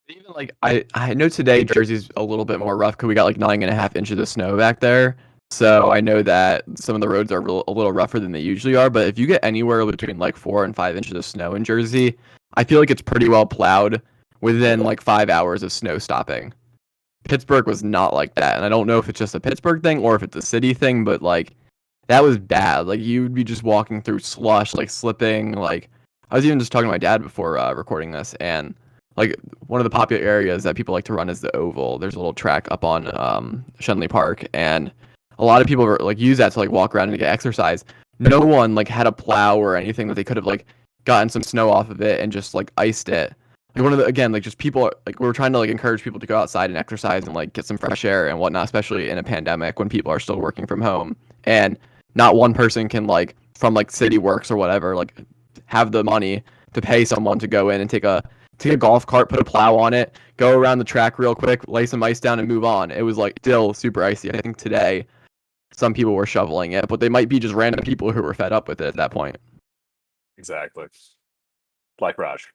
Even like I know today Jersey's a little bit more rough because we got like 9.5 inches of snow back there. So I know that some of the roads are a little rougher than they usually are. But if you get anywhere between like 4 and 5 inches of snow in Jersey, I feel like it's pretty well plowed within like 5 hours of snow stopping. Pittsburgh was not like that, and I don't know if it's just a Pittsburgh thing or if it's a city thing, but like that was bad. Like you'd be just walking through slush, like slipping. Like I was even just talking to my dad before recording this, and like one of the popular areas that people like to run is the Oval. There's a little track up on Shenley Park, and a lot of people like use that to like walk around and get exercise. No one like had a plow or anything that they could have like gotten some snow off of it and just like iced it. Like one of the again like just people like we were trying to like encourage people to go outside and exercise and like get some fresh air and whatnot, especially in a pandemic when people are still working from home, and not one person can like from like City Works or whatever like have the money to pay someone to go in and take a golf cart, put a plow on it, go around the track real quick, lay some ice down, and move on. It was like still super icy. I think today some people were shoveling it, but they might be just random people who were fed up with it at that point. Exactly. Like Raj.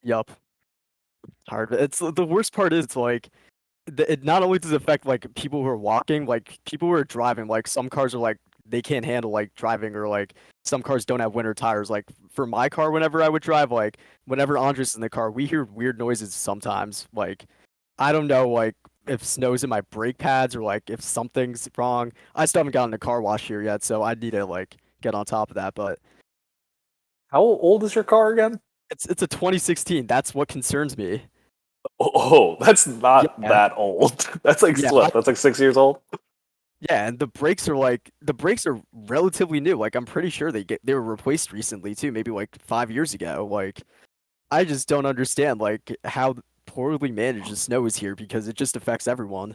Yup. Hard. It's the worst part is like it not only does it affect like people who are walking, like people who are driving. Like some cars are like they can't handle like driving, or like some cars don't have winter tires. Like for my car, whenever I would drive, like whenever Andres is in the car, we hear weird noises sometimes. Like I don't know, like if snow's in my brake pads or like if something's wrong. I still haven't gotten a car wash here yet, so I need to like get on top of that. But How old is your car again? it's a 2016. That's what concerns me. Oh, that's not Yeah. that old. That's like Yeah, what? That's like 6 years old. Yeah, and the brakes are relatively new. Like I'm pretty sure they were replaced recently too, maybe like 5 years ago. Like I just don't understand like how poorly managed the snow is here because it just affects everyone.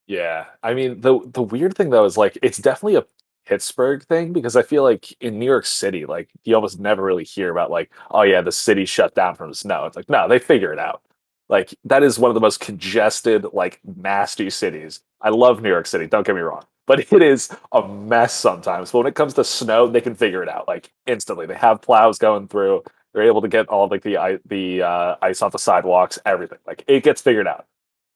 Yeah, I mean the weird thing though is like it's definitely a Pittsburgh thing because I feel like in New York City, like you almost never really hear about like, oh yeah, the city shut down from the snow. It's like no, they figure it out. Like that is one of the most congested, like nasty cities. I love New York City, don't get me wrong, but it is a mess sometimes. But when it comes to snow, they can figure it out like instantly. They have plows going through. They're able to get all like the ice off the sidewalks, everything. Like it gets figured out,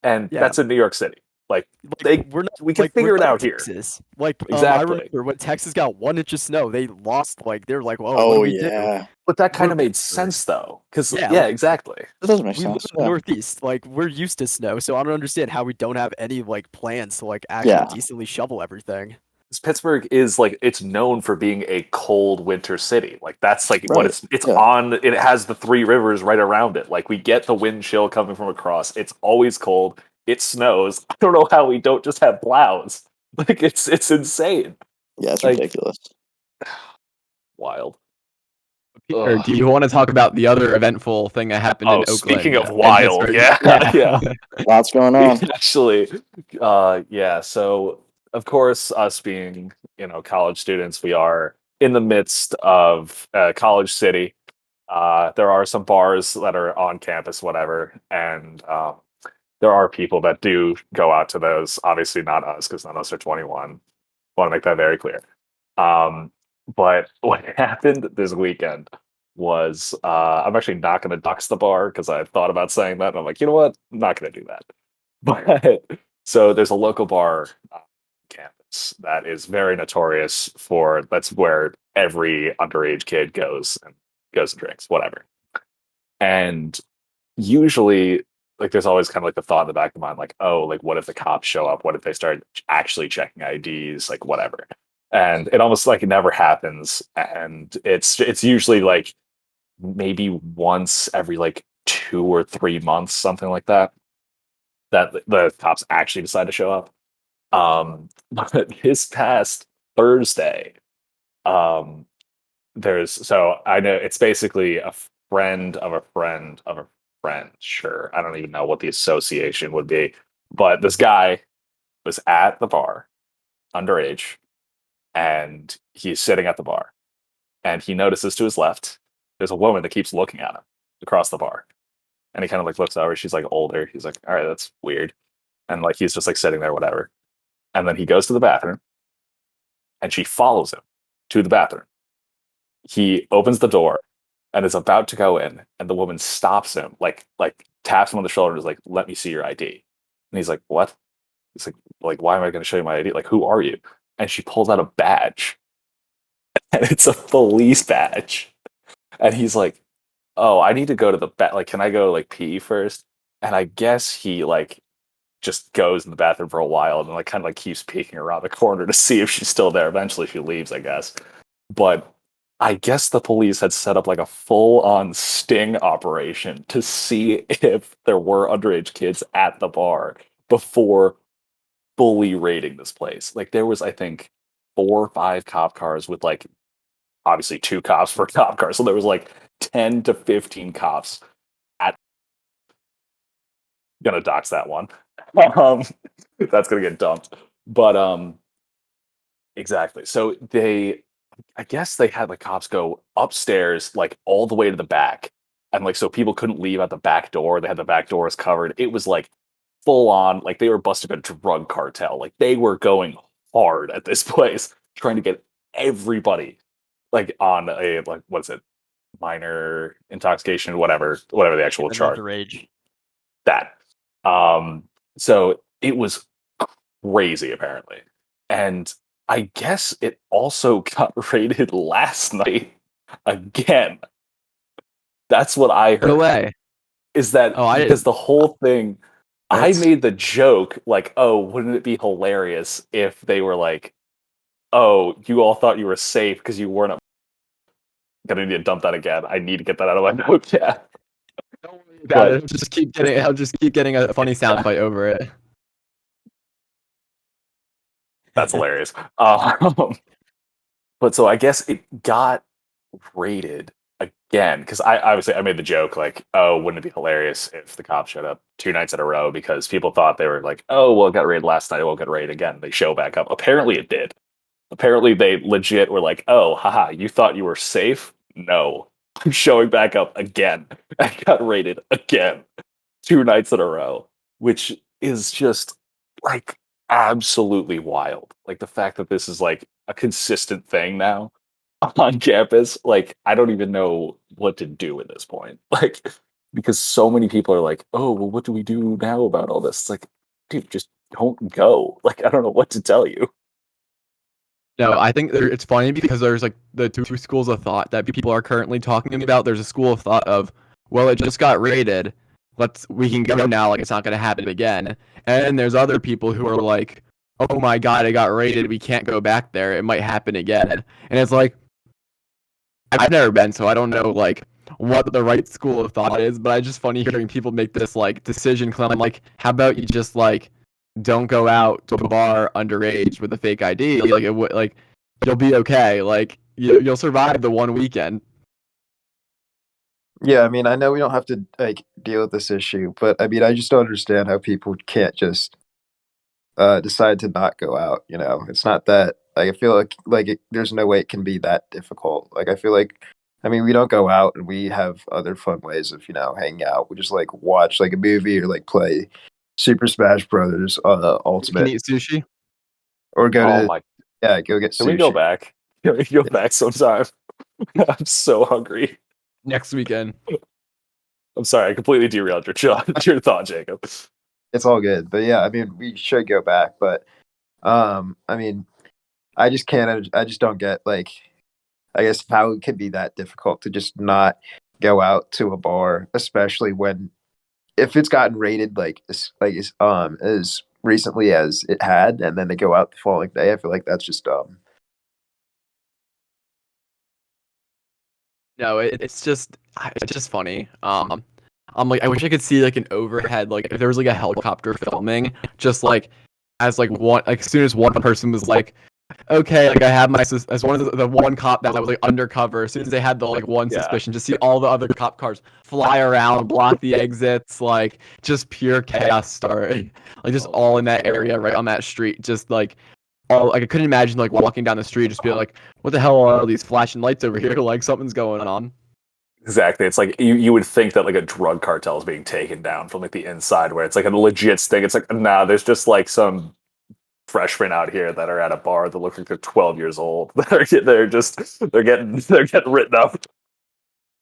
and Yeah, that's in New York City. Like like we're not we can like we're figure it not out in here. Texas. Like I Exactly. remember when Texas got 1 inch of snow, they lost like they're like, whoa, what do Oh we do? yeah, But that kind We're of made Pittsburgh. sense though, because Yeah, yeah, like, exactly. that does make we live sense. in the Yeah, Northeast. Like we're used to snow, so I don't understand how we don't have any like plans to like actually yeah, decently shovel everything. 'Cause Pittsburgh is like it's known for being a cold winter city. Like that's like what right. it's Yeah, on. It has the three rivers right around it. Like we get the wind chill coming from across. It's always cold. It snows. I don't know how we don't just have plows. Like it's insane. yeah, it's Like ridiculous. wild. Peter, do you want to talk about the other eventful thing that happened in Oakland? Speaking of and wild, Pittsburgh? yeah. Lots going on. Actually, yeah. So of course, us being college students, we are in the midst of college city. There are some bars that are on campus, whatever, and there are people that do go out to those. Obviously, not us because none of us are 21. Want to make that very clear. Um, but what happened this weekend was I'm actually not going to dox the bar because I thought about saying that. And I'm like, you know what? I'm not going to do that. But so there's a local bar on campus that is very notorious for that's where every underage kid goes and drinks, whatever. And usually like there's always kind of like the thought in the back of my mind, like, oh, like what if the cops show up? What if they start actually checking IDs? Like whatever. And it almost like it never happens. And it's usually like maybe once every like 2 or 3 months, something like that, that the cops actually decide to show up. But this past Thursday, um, so I know it's basically a friend of a friend of a friend. Sure, I don't even know what the association would be, but this guy was at the bar, underage, and he's sitting at the bar, and he notices to his left there's a woman that keeps looking at him across the bar, and he kind of like looks over. She's like older. He's like, all right, that's weird, and like he's just like sitting there, whatever. And then he goes to the bathroom, and she follows him to the bathroom. He opens the door and is about to go in, and the woman stops him, like taps him on the shoulder and is like, "Let me see your ID." And he's like, "What?" He's like, "Why am I going to show you my ID? Like, who are you?" And she pulls out a badge, and it's a police badge. And he's like, "Oh, I need to go to the like, can I go like pee first?" And I guess he like just goes in the bathroom for a while and like kind of like keeps peeking around the corner to see if she's still there. Eventually, she leaves, I guess. But I guess the police had set up like a full-on sting operation to see if there were underage kids at the bar before fully raiding this place. Like there was, I think, 4 or 5 cop cars with like obviously 2 cops per cop car. So there was like 10 to 15 cops at gonna dox that one. um that's gonna get dumped. But exactly. So I guess they had like cops go upstairs, like all the way to the back, and like so people couldn't leave out the back door. They had the back doors covered. It was like full on, like they were busting a drug cartel. Like they were going hard at this place, trying to get everybody like on a like what is it, minor intoxication, whatever the actual An charge. underage. That. So it was crazy apparently, and I guess it also got rated last night again. That's what I No heard. way. Is that Oh, I because didn't. the whole thing? I That's made the joke like, "Oh, wouldn't it be hilarious if they were like, oh, you all thought you were safe because you weren't." Gonna need to dump that again. I need to get that out of my notes. Yeah, Don't worry about but it. I'll just keep getting a funny soundbite over it. that's hilarious. But so I guess it got rated again because I obviously I made the joke like, oh, wouldn't it be hilarious if the cops showed up 2 nights in a row because people thought they were like, oh, well, it got raided last night, it won't get raided again. They show back up. Apparently, it did. Apparently, they legit were like, oh, haha, you thought you were safe? No, I'm showing back up again. I got raided again 2 nights in a row, which is just like absolutely wild. Like the fact that this is like a consistent thing now on campus, like I don't even know what to do at this point. Like because so many people are like, "Oh, well what do we do now about all this?" It's like, dude, just don't go. Like I don't know what to tell you. No, I think it's funny because there's like the two schools of thought that people are currently talking about. There's a school of thought of, well, it just got raided. We can go now, like it's not going to happen again. And there's other people who are like, oh my God, it got raided. We can't go back there. It might happen again. And it's like, I've never been, so I don't know like what the right school of thought is, but it's just funny hearing people make this like decision. Cause I'm like, how about you just like don't go out to a bar underage with a fake ID? Like like you'll be okay. Like you'll survive the one weekend. Yeah, I mean, I know we don't have to like deal with this issue, but I mean, I just don't understand how people can't just decide to not go out. You know, it's not that. Like, I feel there's no way it can be that difficult. Like, I feel like, I mean, we don't go out and we have other fun ways of hanging out. We just like watch like a movie or like play Super Smash Brothers You can Ultimate, eat sushi or go Oh to my! go get Can we go sushi. back? Can we go back sometime? I'm so hungry. next weekend. I'm sorry, I completely derailed your thought, Jacob. It's all good, but yeah, I mean, we should go back, but I mean, I just can't. I just don't get like, I guess how it could be that difficult to just not go out to a bar, especially when if it's gotten rated as recently as it had, and then they go out the following day. I feel like that's just dumb. No, it's just funny. I'm like I wish I could see like an overhead, like if there was like a helicopter filming, just like as like one like as soon as one person was like, okay, like I have as one of the one cop that was like undercover. As soon as they had the like one Yeah. suspicion, just see all the other cop cars fly around, block the exits, like just pure chaos start, like just all in that area, right on that street, just like all like I couldn't imagine like walking down the street, just be like, what the hell are all these flashing lights over here? Like something's going on. Exactly. It's like you would think that like a drug cartel is being taken down from like the inside, where it's like a legit thing. It's like nah, there's just like some freshmen out here that are at a bar that look like they're 12 years old. They're getting written up.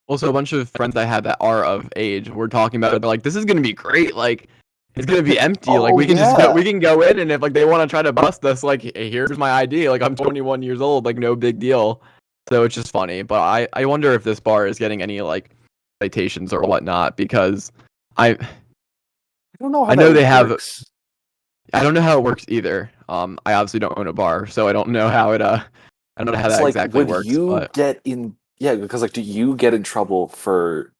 Also, a bunch of friends I have that are of age were talking about it. They're like, this is gonna be great. Like, it's gonna be empty. Like, Oh, we can just go. yeah. We can go in, and if like they want to try to bust us, like, hey, here's my ID. Like, I'm 21 years old. Like, no big deal. So it's just funny. But I wonder if this bar is getting any like citations or whatnot because I I don't know how I know that they have. works. I don't know how it works either. I obviously don't own a bar, so I don't know how it I don't know how It's that like exactly would works. you But get in? Yeah, because like, do you get in trouble for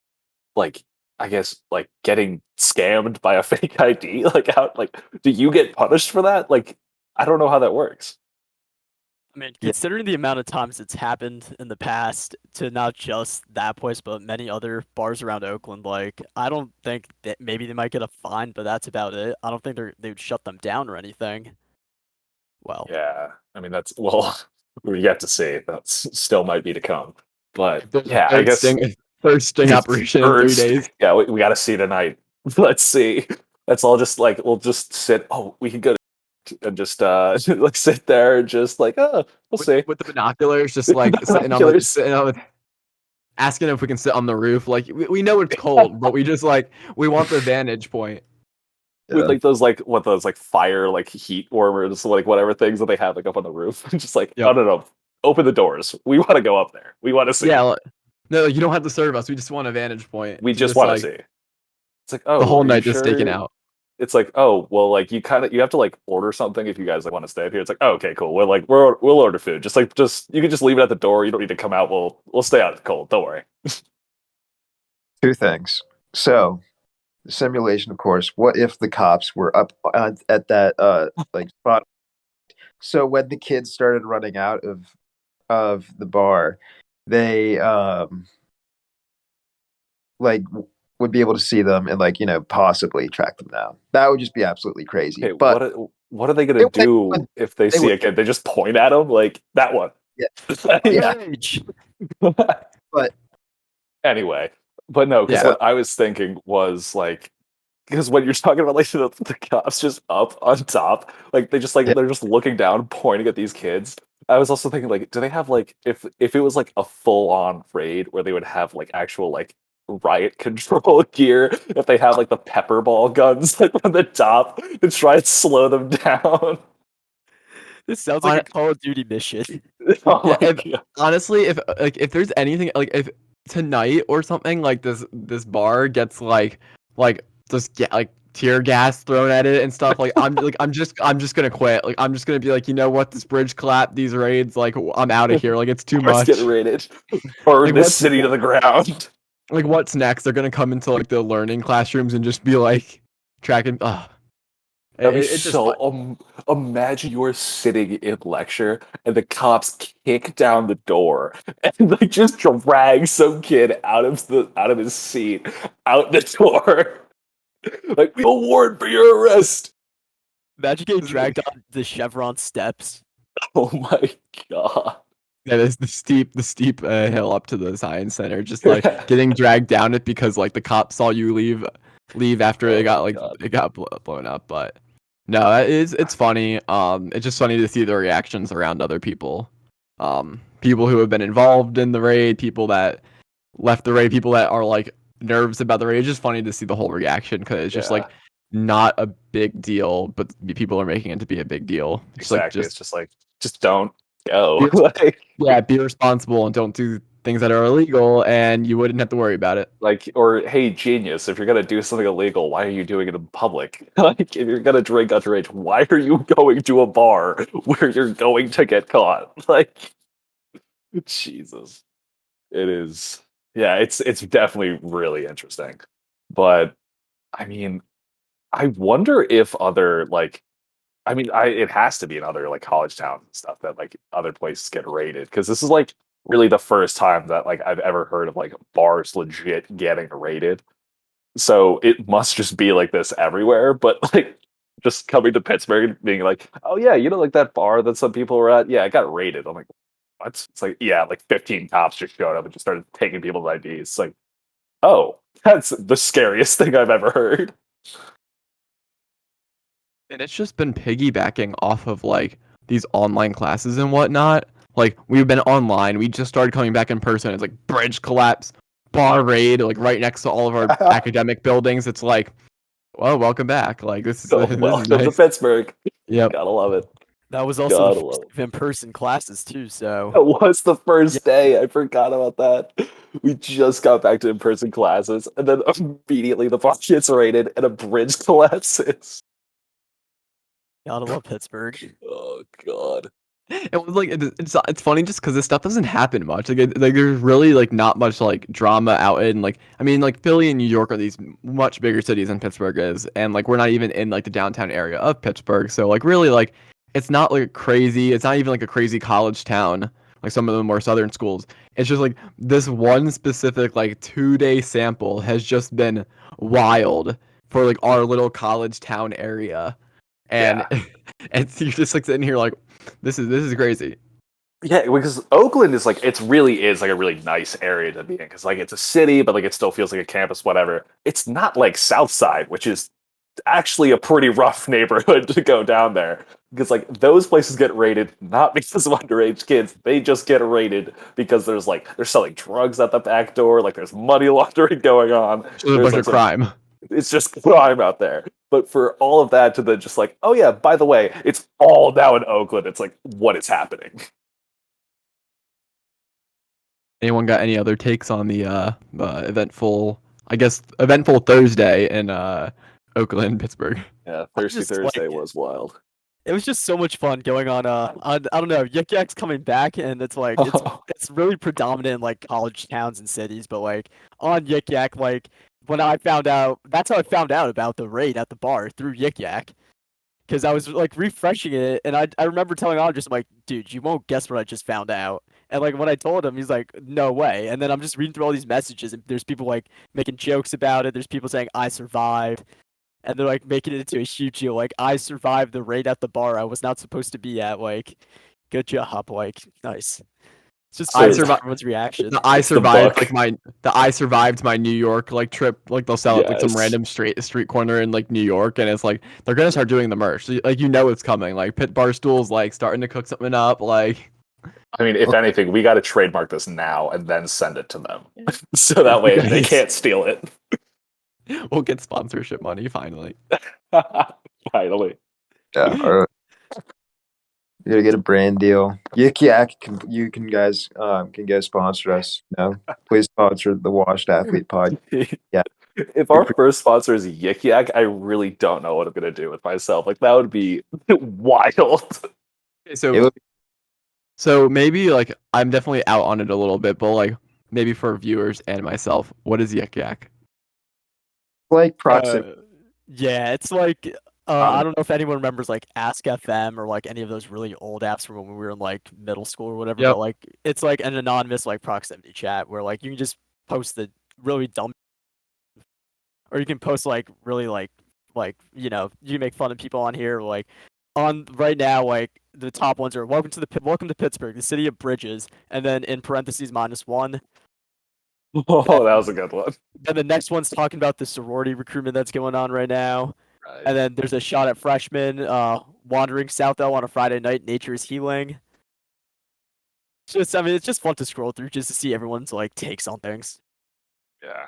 like I guess like getting scammed by a fake ID? Like how like do you get punished for that? Like I don't know how that works. I mean, Yeah. considering the amount of times it's happened in the past to not just that place, but many other bars around Oakland, like I don't think that maybe they might get a fine, but that's about it. I don't think they would shut them down or anything. Well, Yeah, I mean that's well, we yet to see. That's still might be to come. But there's a yeah, I guess third sting operation in 3 days. yeah, we got to see tonight. Let's see. Let's all just like we'll just sit. Oh, we can go and just like sit there and just like we'll with see. with the binoculars, just like Binoculars. sitting on asking if we can sit on the roof. Like we know it's cold, but we just like we want the vantage point. With Yeah. like those like fire like heat warmers like whatever things that they have like up on the roof. Just like Yep. no, open the doors. We want to go up there. We want to see. Yeah. No, you don't have to serve us. We just want a vantage point We to just just want to like see. It's like the oh, whole are you night just taken sure? out. It's like oh well like you have to like order something if you guys like want to stay up here. It's like oh, okay cool. We'll order food. Just you can just leave it at the door. You don't need to come out. We'll stay out in the cold. Don't worry. Two things. So, simulation, of course. What if the cops were up at that like spot? So when the kids started running out of the bar, they would be able to see them and like possibly track them down. That would just be absolutely crazy. Okay, But what are they gonna they, they do would, if they they see would, a kid? They just point at them like that one. yeah, Yeah. rage. but Anyway, but no, because Yeah. what I was thinking was like, because when you're talking about like the cops just up on top, like they just like yeah, they're just looking down, pointing at these kids. I was also thinking like, do they have like if it was like a full on raid where they would have like actual like riot control gear, if they have like the pepper ball guns like on the top to try and slow them down. This sounds like a Call of Duty mission. Oh Yeah, my if god. honestly, if there's anything like if tonight or something like this bar gets like just get like tear gas thrown at it and stuff, like I'm just gonna quit. Like I'm just gonna be like, you know what, this bridge collapse, these raids, like I'm out of here. Like it's too Cars get much. raided. Burn Like this city to the ground. what's next? They're gonna come into like the learning classrooms and just be like tracking. That'd be It's just fun. so. Imagine you're sitting in lecture and the cops kick down the door and like just drag some kid out of his seat out the door. Like we have a warrant for your arrest. Imagine getting dragged on the Chevron steps. Oh my god. That is the steep hill up to the science center, just like getting dragged down it because like the cops saw you leave after Oh it got my like God. it got blown up. But no, it's funny. It's just funny to see the reactions around other people, people who have been involved in the raid, people that left the raid, people that are like nervous about the raid. It's just funny to see the whole reaction because it's just Yeah, like not a big deal, but people are making it to be a big deal. It's like exactly. It's just like just don't go. be, like yeah, be responsible and don't do things that are illegal, and you wouldn't have to worry about it. like or hey genius, if you're gonna do something illegal, why are you doing it in public? Like if you're gonna drink underage, why are you going to a bar where you're going to get caught? Like Jesus. It is yeah, it's definitely really interesting. But I mean, I wonder if other like I mean, it has to be in other like college towns and stuff that like other places get raided because this is like really the first time that like I've ever heard of like bars legit getting raided. So it must just be like this everywhere. But like just coming to Pittsburgh and being like, oh yeah, you know, like that bar that some people were at, yeah, it got raided. I'm like, what? It's like yeah, like 15 cops just showed up and just started taking people's IDs. It's like, oh, that's the scariest thing I've ever heard. And it's just been piggybacking off of like these online classes and whatnot. Like we've been online, we just started coming back in person. It's like bridge collapse, bar raid, like right next to all of our academic buildings. It's like, well, welcome back. Like this is Oh, this is welcome to nice. Pittsburgh. Yep. Gotta love it. That was also the Gotta first love it. of in-person classes too. So It was the yeah, first day. I forgot about that. We just got back to in-person classes, and then immediately the bar gets raided and a bridge collapses. gotta love Pittsburgh. Oh god. It was like it's funny just because this stuff doesn't happen much. Like there's really like not much like drama out in like I mean like Philly and New York are these much bigger cities than Pittsburgh is, and like we're not even in like the downtown area of Pittsburgh. So like really like it's not like crazy. It's not even like a crazy college town like some of the more southern schools. It's just like this one specific like 2 day sample has just been wild for like our little college town area, and Yeah. and you're just like sitting here like this is crazy. Yeah, because Oakland is like it really is like a really nice area to be in because like it's a city, but like it still feels like a campus, whatever. It's not like South Side, which is actually a pretty rough neighborhood to go down there because like those places get raided not because of underage kids, they just get raided because there's like they're selling drugs at the back door, like there's money laundering going on, It's just a there's bunch like of some crime. it's just crime out there. But for all of that to then just like, oh yeah, by the way, it's all now in Oakland. It's like, what is happening? Anyone got any other takes on the eventful, I guess eventful Thursday in Oakland, Pittsburgh? Yeah, I Thirsty just Thursday like was wild. it was just so much fun going on I don't know, Yik Yak's coming back and it's like it's really predominant in like college towns and cities, but like on Yik Yak, like when I found out that's how I found out about the raid at the bar through Yik Yak. Because I was like refreshing it, and I remember telling Andres, I'm like, dude, you won't guess what I just found out. And like when I told him, he's like, no way. And then I'm just reading through all these messages, and there's people like making jokes about it. There's people saying I survived, and they're like making it into a huge deal. Like I survived the raid at the bar I was not supposed to be at. Like, good job. Like, nice. It's just I funny So to survived. everyone's reaction. The I it's the survived book. like I survived my New York like trip. Like they'll sell it like some Yes. random street corner in like New York, and it's like they're gonna start doing the merch. Like you know it's coming. Like Pit Barstool's like starting to cook something up. Like I mean, if anything, we got to trademark this now and then send it to them, so that way they guys, can't steal it. we'll get sponsorship money finally. Finally. Yeah, or you gotta get a brand deal. Yik Yak, can guys sponsor us? No, please sponsor the Washed Athlete Pod. Yeah. If our first sponsor is Yik Yak, I really don't know what I'm gonna do with myself. Like that would be wild. Okay, It so would so maybe like I'm definitely out on it a little bit, but like maybe for viewers and myself, what is Yik Yak? like proximity. Yeah, it's like I don't know if anyone remembers like Ask FM or like any of those really old apps from when we were in like middle school or whatever. Yep. But like it's like an anonymous like proximity chat where like you can just post the really dumb, or you can post like really like you can make fun of people on here. Like on right now, like the top ones are welcome to Pittsburgh, the city of bridges, and then in parentheses -1. Oh, that was a good one. Then the next one's talking about the sorority recruitment that's going on right now. Right. And then there's a shot at freshmen wandering South L on a Friday night. Nature is healing. It's just fun to scroll through just to see everyone's like takes on things. Yeah.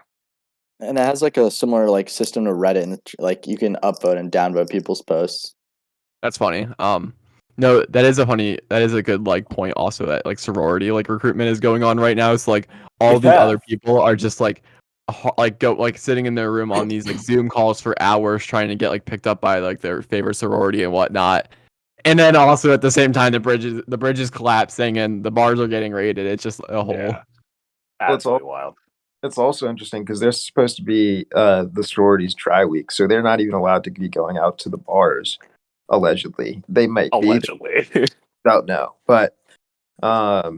And it has like a similar like system to Reddit, and like you can upvote and downvote people's posts. That's funny. No, that is a good like point also that like sorority like recruitment is going on right now. It's like all these Yeah. other people are just like sitting in their room on these like Zoom calls for hours trying to get like picked up by like their favorite sorority and whatnot. And then also at the same time the bridge is collapsing and the bars are getting raided. It's just a whole Yeah. Well, it's Absolutely wild. It's also interesting because they're supposed to be the sororities dry week, so they're not even allowed to be going out to the bars. Allegedly, they might be. Allegedly. Don't know, but I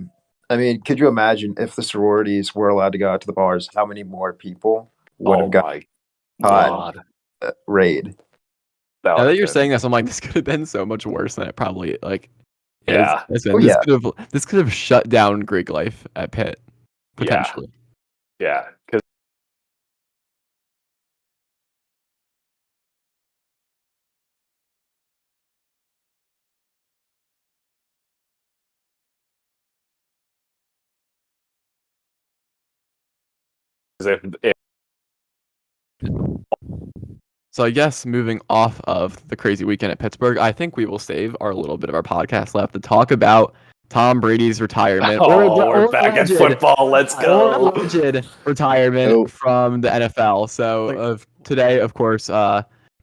mean, could you imagine if the sororities were allowed to go out to the bars? How many more people would Oh have got my caught god. raid? That Now that would've you're been- saying this, I'm like, this could have been so much worse than it probably like is. Yeah. Listen, Oh, this yeah. this could have shut down Greek life at Pitt potentially. Yeah. Because if So I guess moving off of the crazy weekend at Pittsburgh, I think we will save our little bit of our podcast left to talk about Tom Brady's retirement. we're back at football. Let's Or go. alleged retirement Oh. from the NFL. So of today, of course,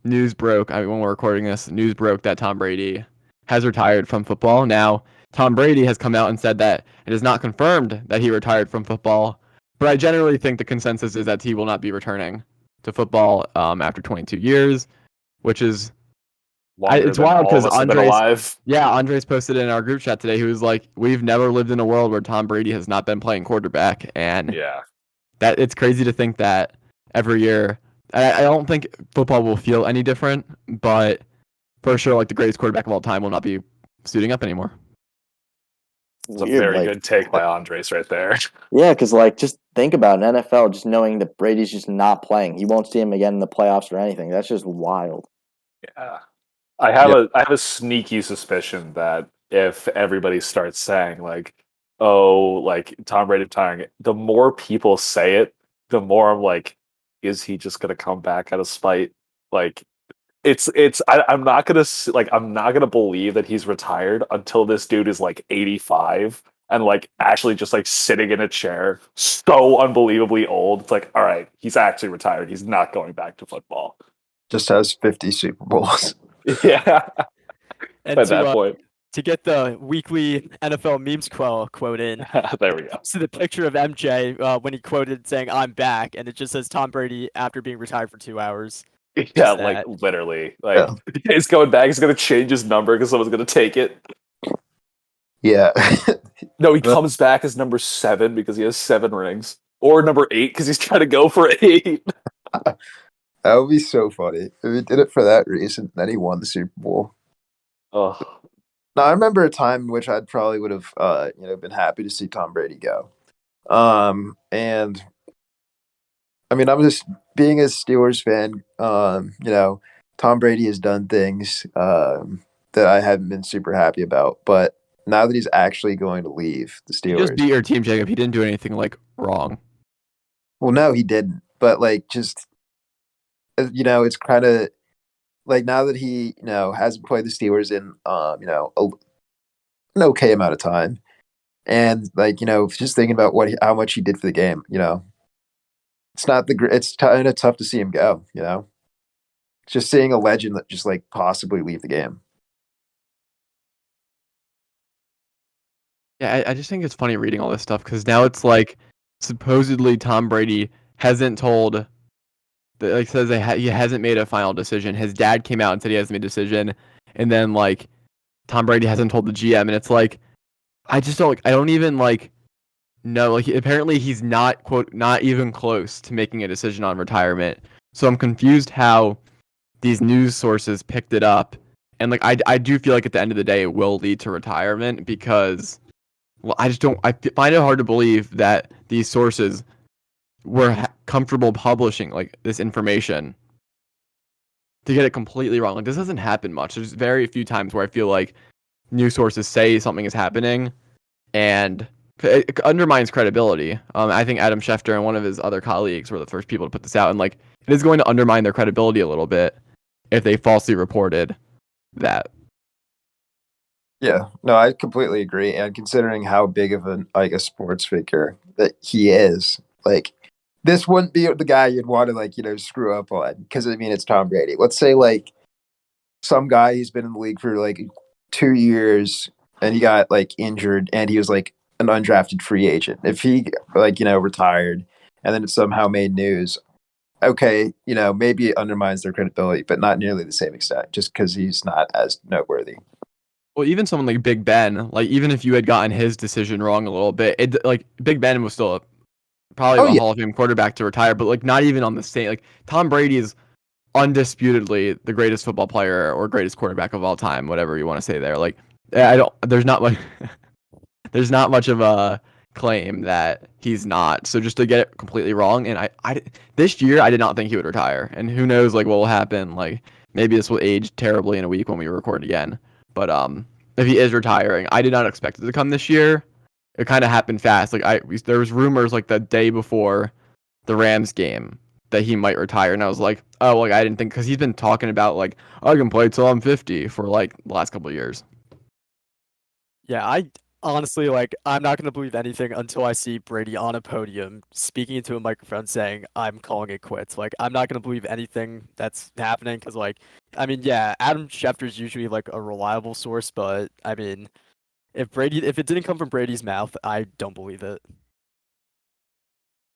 news broke. I mean, when we're recording this, news broke that Tom Brady has retired from football. Now, Tom Brady has come out and said that it is not confirmed that he retired from football, but I generally think the consensus is that he will not be returning to football after 22 years, which is Longer it's than wild all of because us have been alive. Andres posted in our group chat today. He was like, "We've never lived in a world where Tom Brady has not been playing quarterback," and Yeah. that it's crazy to think that every year. I don't think football will feel any different, but for sure, like the greatest quarterback of all time will not be suiting up anymore. It's a Weird, very like, good take by Andres right there. yeah, because like just think about an NFL, just knowing that Brady's just not playing. You won't see him again in the playoffs or anything. That's just wild. Yeah. I have a sneaky suspicion that if everybody starts saying like, oh, like Tom Brady retiring, the more people say it, the more I'm like, is he just gonna come back out of spite? Like I'm not gonna I'm not gonna believe that he's retired until this dude is like 85 and like actually just like sitting in a chair, so unbelievably old. It's like, all right, he's actually retired. He's not going back to football. Just has 50 Super Bowls. Yeah. And At that point. to get the weekly NFL memes quote in, There we go. see the picture of MJ when he quoted saying "I'm back," and it just says Tom Brady after being retired for 2 hours. Yeah, Just like that. literally. Like he's going back, he's gonna change his number because someone's gonna take it. Yeah. No, he comes back as number 7 because he has 7 rings. Or number 8 because he's trying to go for 8. That would be so funny if he did it for that reason. Then he won the Super Bowl. Oh. Now I remember a time in which I'd probably would have, been happy to see Tom Brady go. And I mean, I'm just being a Steelers fan. Tom Brady has done things that I haven't been super happy about, but now that he's actually going to leave the He just Steelers, beat your team, Jacob. He didn't do anything like wrong. well, no, he didn't. But like, just it's kind of like now that he hasn't played the Steelers in an okay amount of time, and like just thinking about how much he did for the game, it's not it's kind of tough to see him go. Just seeing a legend that just like possibly leave the game. Yeah, I just think it's funny reading all this stuff because now it's like supposedly Tom Brady hasn't told like says he hasn't made a final decision. His dad came out and said he hasn't made a decision, and then like Tom Brady hasn't told the GM, and it's like I just don't I don't even like know. Like apparently he's not even close to making a decision on retirement. So I'm confused how these news sources picked it up, and like I do feel like at the end of the day it will lead to retirement because well I find it hard to believe that these sources were comfortable publishing like this information to get it completely wrong. Like this doesn't happen much. There's very few times where I feel like news sources say something is happening and it undermines credibility. I think Adam Schefter and one of his other colleagues were the first people to put this out, and like it is going to undermine their credibility a little bit if they falsely reported that. Yeah, no, I completely agree. And considering how big of a sports figure that he is, like this wouldn't be the guy you'd want to screw up on because I mean it's Tom Brady. Let's say like some guy who's been in the league for like 2 years and he got like injured and he was like an undrafted free agent. If he retired and then it somehow made news, okay, maybe it undermines their credibility, but not nearly the same extent just because he's not as noteworthy. Well, even someone like Big Ben, like even if you had gotten his decision wrong a little bit, it like Big Ben was still probably a Hall of Fame quarterback to retire, but like not even on the same. Like Tom Brady is undisputedly the greatest football player or greatest quarterback of all time, whatever you want to say there. Like I don't. There's not like there's not much of a claim that he's not. So just to get it completely wrong, and I this year I did not think he would retire, and who knows like what will happen. Like maybe this will age terribly in a week when we record again. But if he is retiring, I did not expect it to come this year. It kind of happened fast. Like there was rumors like the day before the Rams game that he might retire, and I was like, oh, like I didn't think because he's been talking about like I can play till I'm 50 for like the last couple of years. Yeah, I honestly I'm not gonna believe anything until I see Brady on a podium speaking into a microphone saying I'm calling it quits. Like I'm not gonna believe anything that's happening because I mean yeah, Adam Schefter's usually like a reliable source, but I mean if it didn't come from Brady's mouth, I don't believe it.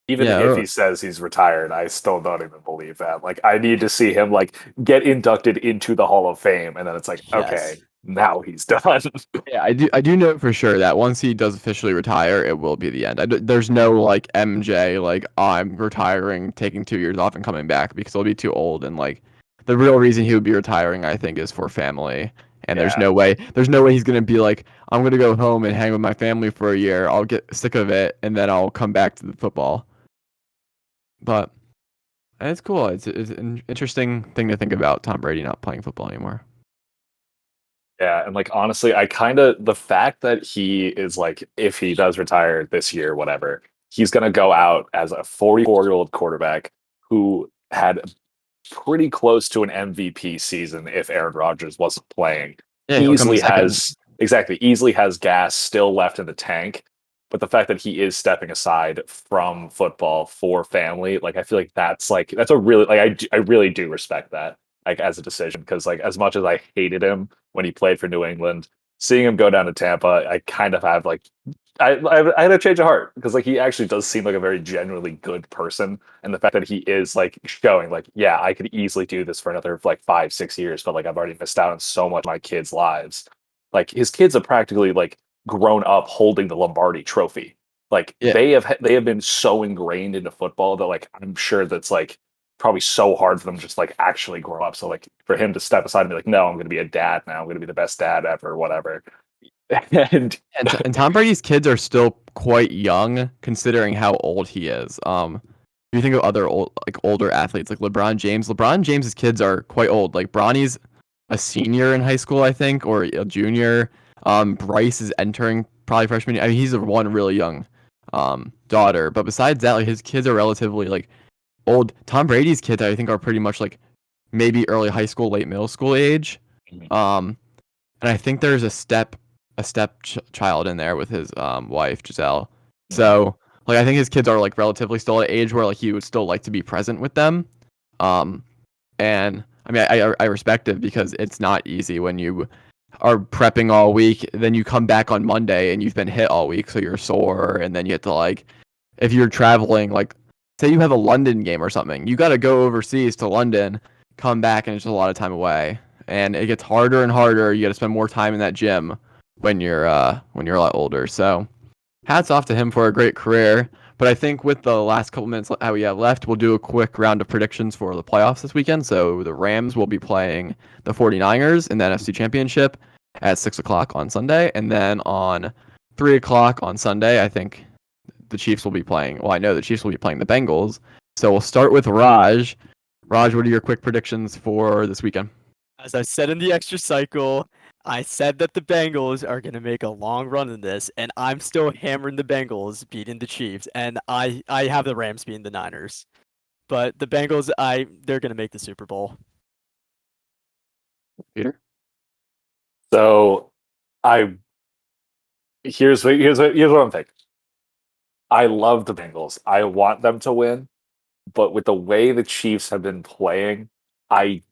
Even if he says he's retired, I still don't even believe that. Like, I need to see him like get inducted into the Hall of Fame, and then it's like, Yes. okay, now he's done. Yeah, I do know for sure that once he does officially retire, it will be the end. There's no like MJ like I'm retiring, taking 2 years off and coming back because he'll be too old. And like the real reason he would be retiring, I think, is for family. And there's no way he's gonna be like I'm gonna go home and hang with my family for a year. I'll get sick of it and then I'll come back to the football. But it's cool. It's an interesting thing to think about Tom Brady not playing football anymore. Yeah, and like honestly, I kind of the fact that he is like, if he does retire this year, whatever, he's gonna go out as a 44-year-old quarterback who had pretty close to an MVP season if Aaron Rodgers wasn't playing. Yeah, he'll come Easily has gas still left in the tank. But the fact that he is stepping aside from football for family, like I feel like that's a really I really do respect that like as a decision because like as much as I hated him when he played for New England, seeing him go down to Tampa, I kind of have like I had a change of heart because like he actually does seem like a very genuinely good person, and the fact that he is like showing like yeah I could easily do this for another like 5-6 years, but like I've already missed out on so much of my kids' lives. Like his kids have practically like grown up holding the Lombardi trophy. Like Yeah. they have been so ingrained into football that like I'm sure that's like probably so hard for them to just like actually grow up. So like for him to step aside and be like, no, I'm going to be a dad now. I'm going to be the best dad ever, whatever. and And Tom Brady's kids are still quite young considering how old he is. If you think of other older athletes like LeBron James, LeBron James's kids are quite old. Like Bronny's a senior in high school, I think, or a junior. Bryce is entering probably freshman year. I mean, he's one really young daughter, but besides that, like his kids are relatively like old. Tom Brady's kids, I think, are pretty much like maybe early high school, late middle school age. And I think there's a stepchild in there with his wife Giselle. So like I think his kids are like relatively still at an age where like he would still like to be present with them. And I mean I respect it because it's not easy when you are prepping all week, then you come back on Monday and you've been hit all week, so you're sore, and then you have to like if you're traveling like say you have a London game or something. You got to go overseas to London, come back, and it's just a lot of time away. And it gets harder and harder. You got to spend more time in that gym when you're a lot older. So hats off to him for a great career. But I think with the last couple minutes how we have left, we'll do a quick round of predictions for the playoffs this weekend. So the Rams will be playing the 49ers in the NFC Championship at 6 o'clock on Sunday. And then on 3 o'clock on Sunday, I think the Chiefs will be playing. Well, I know the Chiefs will be playing the Bengals. So we'll start with Raj. Raj, what are your quick predictions for this weekend? As I said in the extra cycle, I said that the Bengals are going to make a long run in this, and I'm still hammering the Bengals beating the Chiefs, and I have the Rams beating the Niners. But the Bengals, they're going to make the Super Bowl. Peter? So here's what I'm thinking. I love the Bengals. I want them to win, but with the way the Chiefs have been playing, I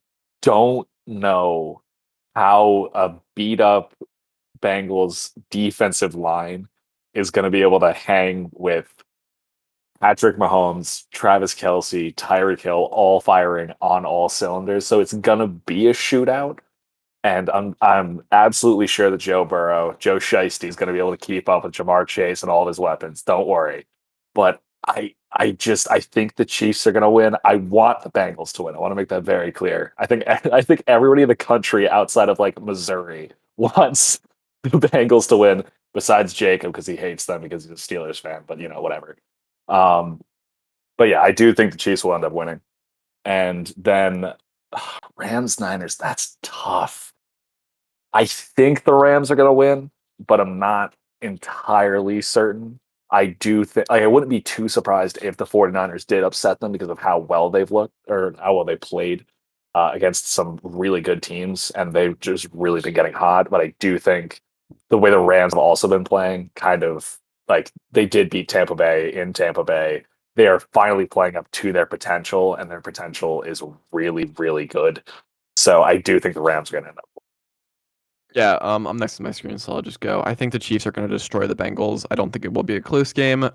don't know how a beat up Bengals defensive line is going to be able to hang with Patrick Mahomes, Travis Kelce, Tyreek Hill all firing on all cylinders. So it's going to be a shootout. And I'm absolutely sure that Joe Shiesty is going to be able to keep up with Jamar Chase and all of his weapons. Don't worry. But I think the Chiefs are going to win. I want the Bengals to win. I want to make that very clear. I think everybody in the country outside of like Missouri wants the Bengals to win. Besides Jacob, because he hates them because he's a Steelers fan. But whatever. But yeah, I do think the Chiefs will end up winning. And then Rams Niners, that's tough. I think the Rams are going to win, but I'm not entirely certain. I do think I wouldn't be too surprised if the 49ers did upset them because of how well they've looked or how well they played against some really good teams, and they've just really been getting hot. But I do think the way the Rams have also been playing, kind of like they did beat Tampa Bay in Tampa Bay. They are finally playing up to their potential, and their potential is really, really good. So I do think the Rams are going to end up. Yeah, I'm next to my screen, so I'll just go. I think the Chiefs are going to destroy the Bengals. I don't think it will be a close game.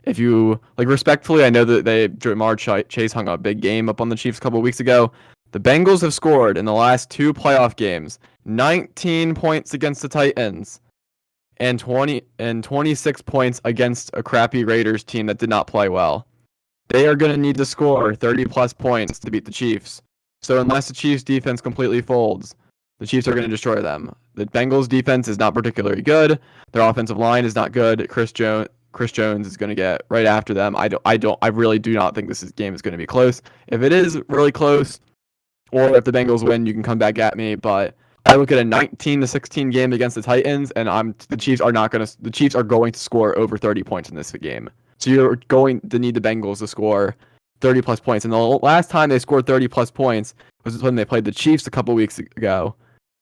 If you respectfully, I know that Jamar Chase hung a big game up on the Chiefs a couple of weeks ago. The Bengals have scored in the last 2 playoff games 19 points against the Titans and 26 points against a crappy Raiders team that did not play well. They are going to need to score 30 plus points to beat the Chiefs. So unless the Chiefs defense completely folds, the Chiefs are going to destroy them. The Bengals defense is not particularly good. Their offensive line is not good. Chris Jones is going to get right after them. I really do not think this game is going to be close. If it is really close, or if the Bengals win, you can come back at me. But I look at a 19-16 game against the Titans, and the Chiefs are going to score over 30 points in this game. So you're going to need the Bengals to score 30 plus points. And the last time they scored 30 plus points was when they played the Chiefs a couple weeks ago.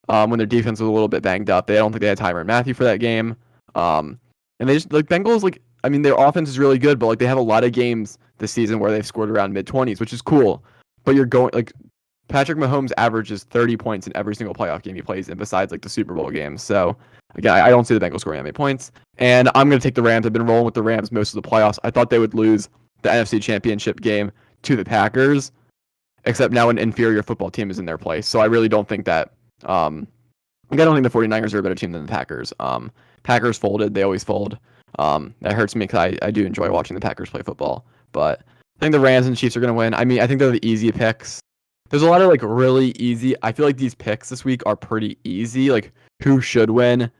When their defense was a little bit banged up. I don't think they had Tyrann Mathieu for that game. And they just Bengals, their offense is really good, but they have a lot of games this season where they've scored around mid-20s, which is cool. But you're going Patrick Mahomes averages 30 points in every single playoff game he plays in, besides the Super Bowl games. So again, I don't see the Bengals scoring that many points. And I'm going to take the Rams. I've been rolling with the Rams most of the playoffs. I thought they would lose the NFC Championship game to the Packers, except now an inferior football team is in their place. So I really don't think that. I don't think the 49ers are a better team than the Packers. Packers folded. They always fold. That hurts me because I do enjoy watching the Packers play football. But I think the Rams and Chiefs are going to win. I mean, I think they're the easy picks. There's a lot of really easy. I feel like these picks this week are pretty easy. Who should win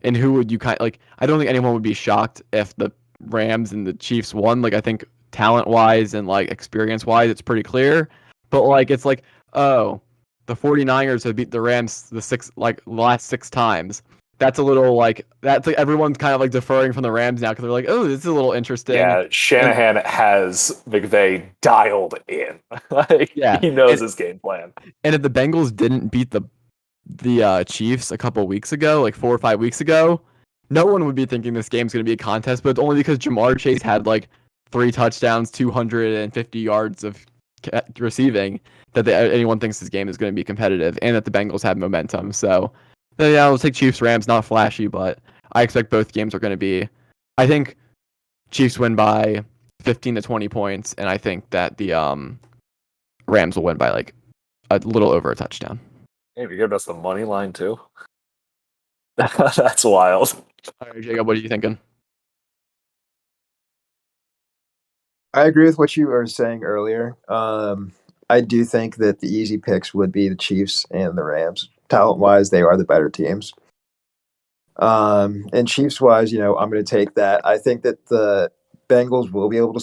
and who would you I don't think anyone would be shocked if the Rams and the Chiefs won. I think talent-wise and experience-wise, it's pretty clear. But it's oh, the 49ers have beat the Rams the last 6 times. That's a little that's everyone's kind of deferring from the Rams now because they're oh, this is a little interesting. Yeah, Shanahan has McVay dialed in. He knows his game plan. And if the Bengals didn't beat the Chiefs a couple weeks ago, 4 or 5 weeks ago, no one would be thinking this game's going to be a contest. But it's only because Jamar Chase had 3 touchdowns, 250 yards of receiving that anyone thinks this game is going to be competitive, and that the Bengals have momentum. So yeah, we'll take Chiefs Rams. Not flashy, but I expect both games are going to be. I think Chiefs win by 15 to 20 points, and I think that the Rams will win by like a little over a touchdown. Hey, you giving us the money line too? That's wild. All right, Jacob, what are you thinking? I agree with what you were saying earlier. I do think that the easy picks would be the Chiefs and the Rams. Talent wise, they are the better teams. And Chiefs wise, I'm going to take that. I think that the Bengals will be able to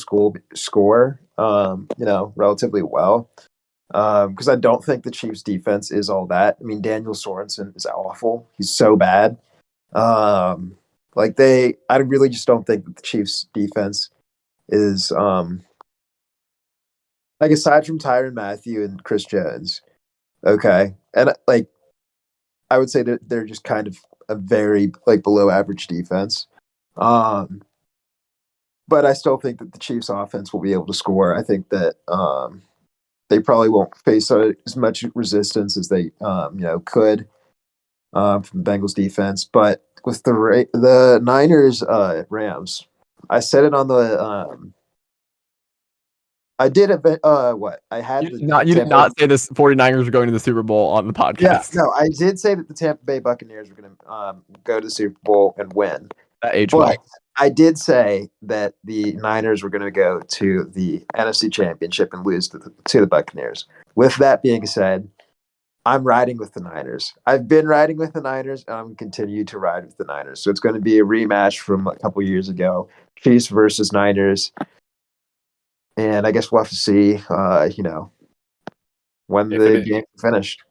score, relatively well. Because I don't think the Chiefs defense is all that. I mean, Daniel Sorensen is awful. He's so bad. I really just don't think that the Chiefs defense is, aside from Tyrann Mathieu and Chris Jones, okay. And I would say that they're just kind of a very below average defense. But I still think that the Chiefs offense will be able to score. I think that, they probably won't face as much resistance as they, could from the Bengals defense. But with the Niners Rams, I said it on the. I did what I had. You did not say the 49ers are going to the Super Bowl on the podcast. Yeah, no, I did say that the Tampa Bay Buccaneers were going to go to the Super Bowl and win. That age well. I did say that the Niners were going to go to the NFC Championship and lose to the Buccaneers. With that being said, I'm riding with the Niners. I've been riding with the Niners, and I'm going to continue to ride with the Niners. So it's going to be a rematch from a couple years ago, Chiefs versus Niners. And I guess we'll have to see, when the game's finished.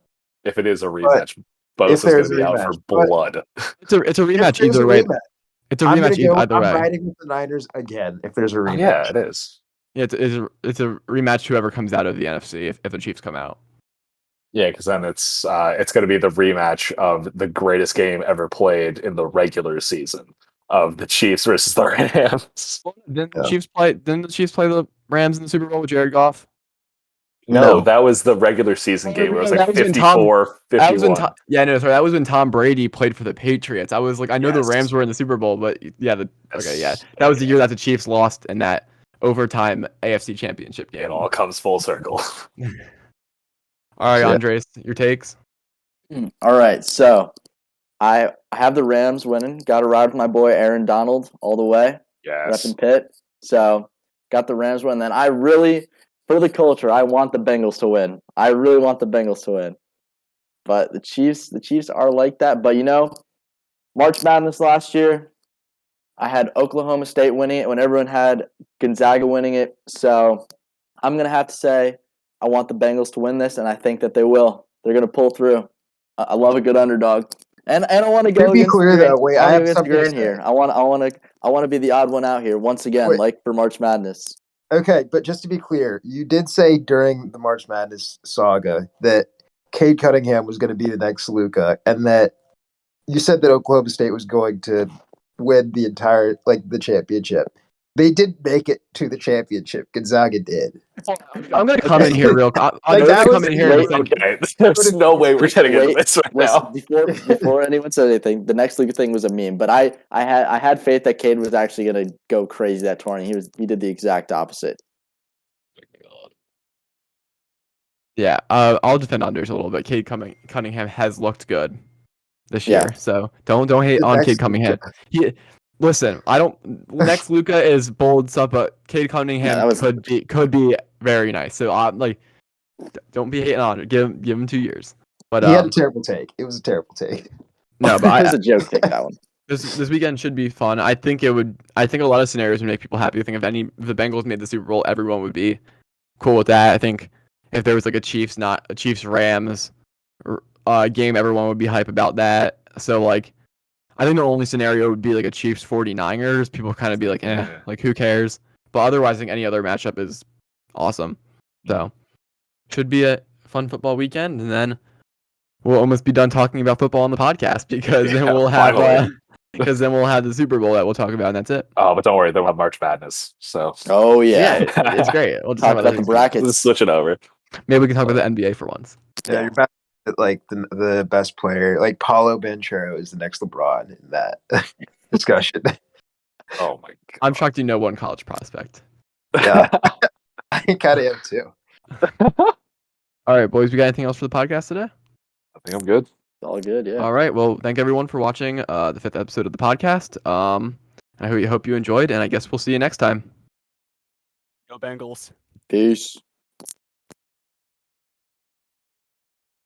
If it is a rematch, Bosa is going to be out for blood. It's a rematch either way. It's a rematch either way. I'm riding with the Niners again if there's a rematch. Yeah, it is. Yeah, it's a rematch. Whoever comes out of the NFC, if the Chiefs come out. Yeah, because then it's going to be the rematch of the greatest game ever played in the regular season of the Chiefs versus the Rams. Didn't the Chiefs play the Rams in the Super Bowl with Jared Goff? No, that was the regular season game. It was like 54, 51. That was when Tom Brady played for the Patriots. I was like, I know the Rams were in the Super Bowl, but that was the year that the Chiefs lost in that overtime AFC Championship game. It all comes full circle. All right, Andres, your takes? All right, so I have the Rams winning. Got to ride with my boy Aaron Donald all the way. Yes. Repping Pitt. So got the Rams win. Then I really, for the culture, I want the Bengals to win. I really want the Bengals to win. But the Chiefs are like that. But March Madness last year, I had Oklahoma State winning it when everyone had Gonzaga winning it. So I'm gonna have to say I want the Bengals to win this, and I think that they will. They're gonna pull through. I love a good underdog, and I want to go against the grain here. I want to be the odd one out here once again, like for March Madness. Okay, but just to be clear, you did say during the March Madness saga that Cade Cunningham was going to be the next Luka, and that you said that Oklahoma State was going to win the entire the championship. They did make it to the championship. Gonzaga did. I'm going to come in here real quick. There's no way we're getting into this right now. Before anyone said anything, the next Luka thing was a meme. But I had faith that Cade was actually going to go crazy that tournament. He did the exact opposite. Yeah, I'll defend Anders a little bit. Cade Cunningham has looked good this year, so don't hate on Cade Cunningham. Listen, next Luka is bold stuff, but Cade Cunningham could be very nice. So don't be hating on it. Give him 2 years. But he had a terrible take. It was a terrible take. No, but it was a joke take, that one. This weekend should be fun. I think a lot of scenarios would make people happy. I think if the Bengals made the Super Bowl, everyone would be cool with that. I think if there was a Chiefs Rams game, everyone would be hype about that. So I think the only scenario would be a Chiefs 49ers. People kind of be who cares? But otherwise, I think any other matchup is awesome. So should be a fun football weekend, and then we'll almost be done talking about football on the podcast because then we'll have the Super Bowl that we'll talk about, and that's it. Oh, but don't worry, they'll have March Madness. So it's great. We'll talk about the brackets. Let's switch it over. Maybe we can talk about the NBA for once. Yeah, you're back. The best player, Paulo Banchero, is the next LeBron in that discussion. Oh my god! I'm shocked you know one college prospect. Yeah, I kind of am too. All right, boys. We got anything else for the podcast today? I think I'm good. All good, yeah. All right. Well, thank everyone for watching the 5th episode of the podcast. I hope you enjoyed, and I guess we'll see you next time. Go Bengals. Peace.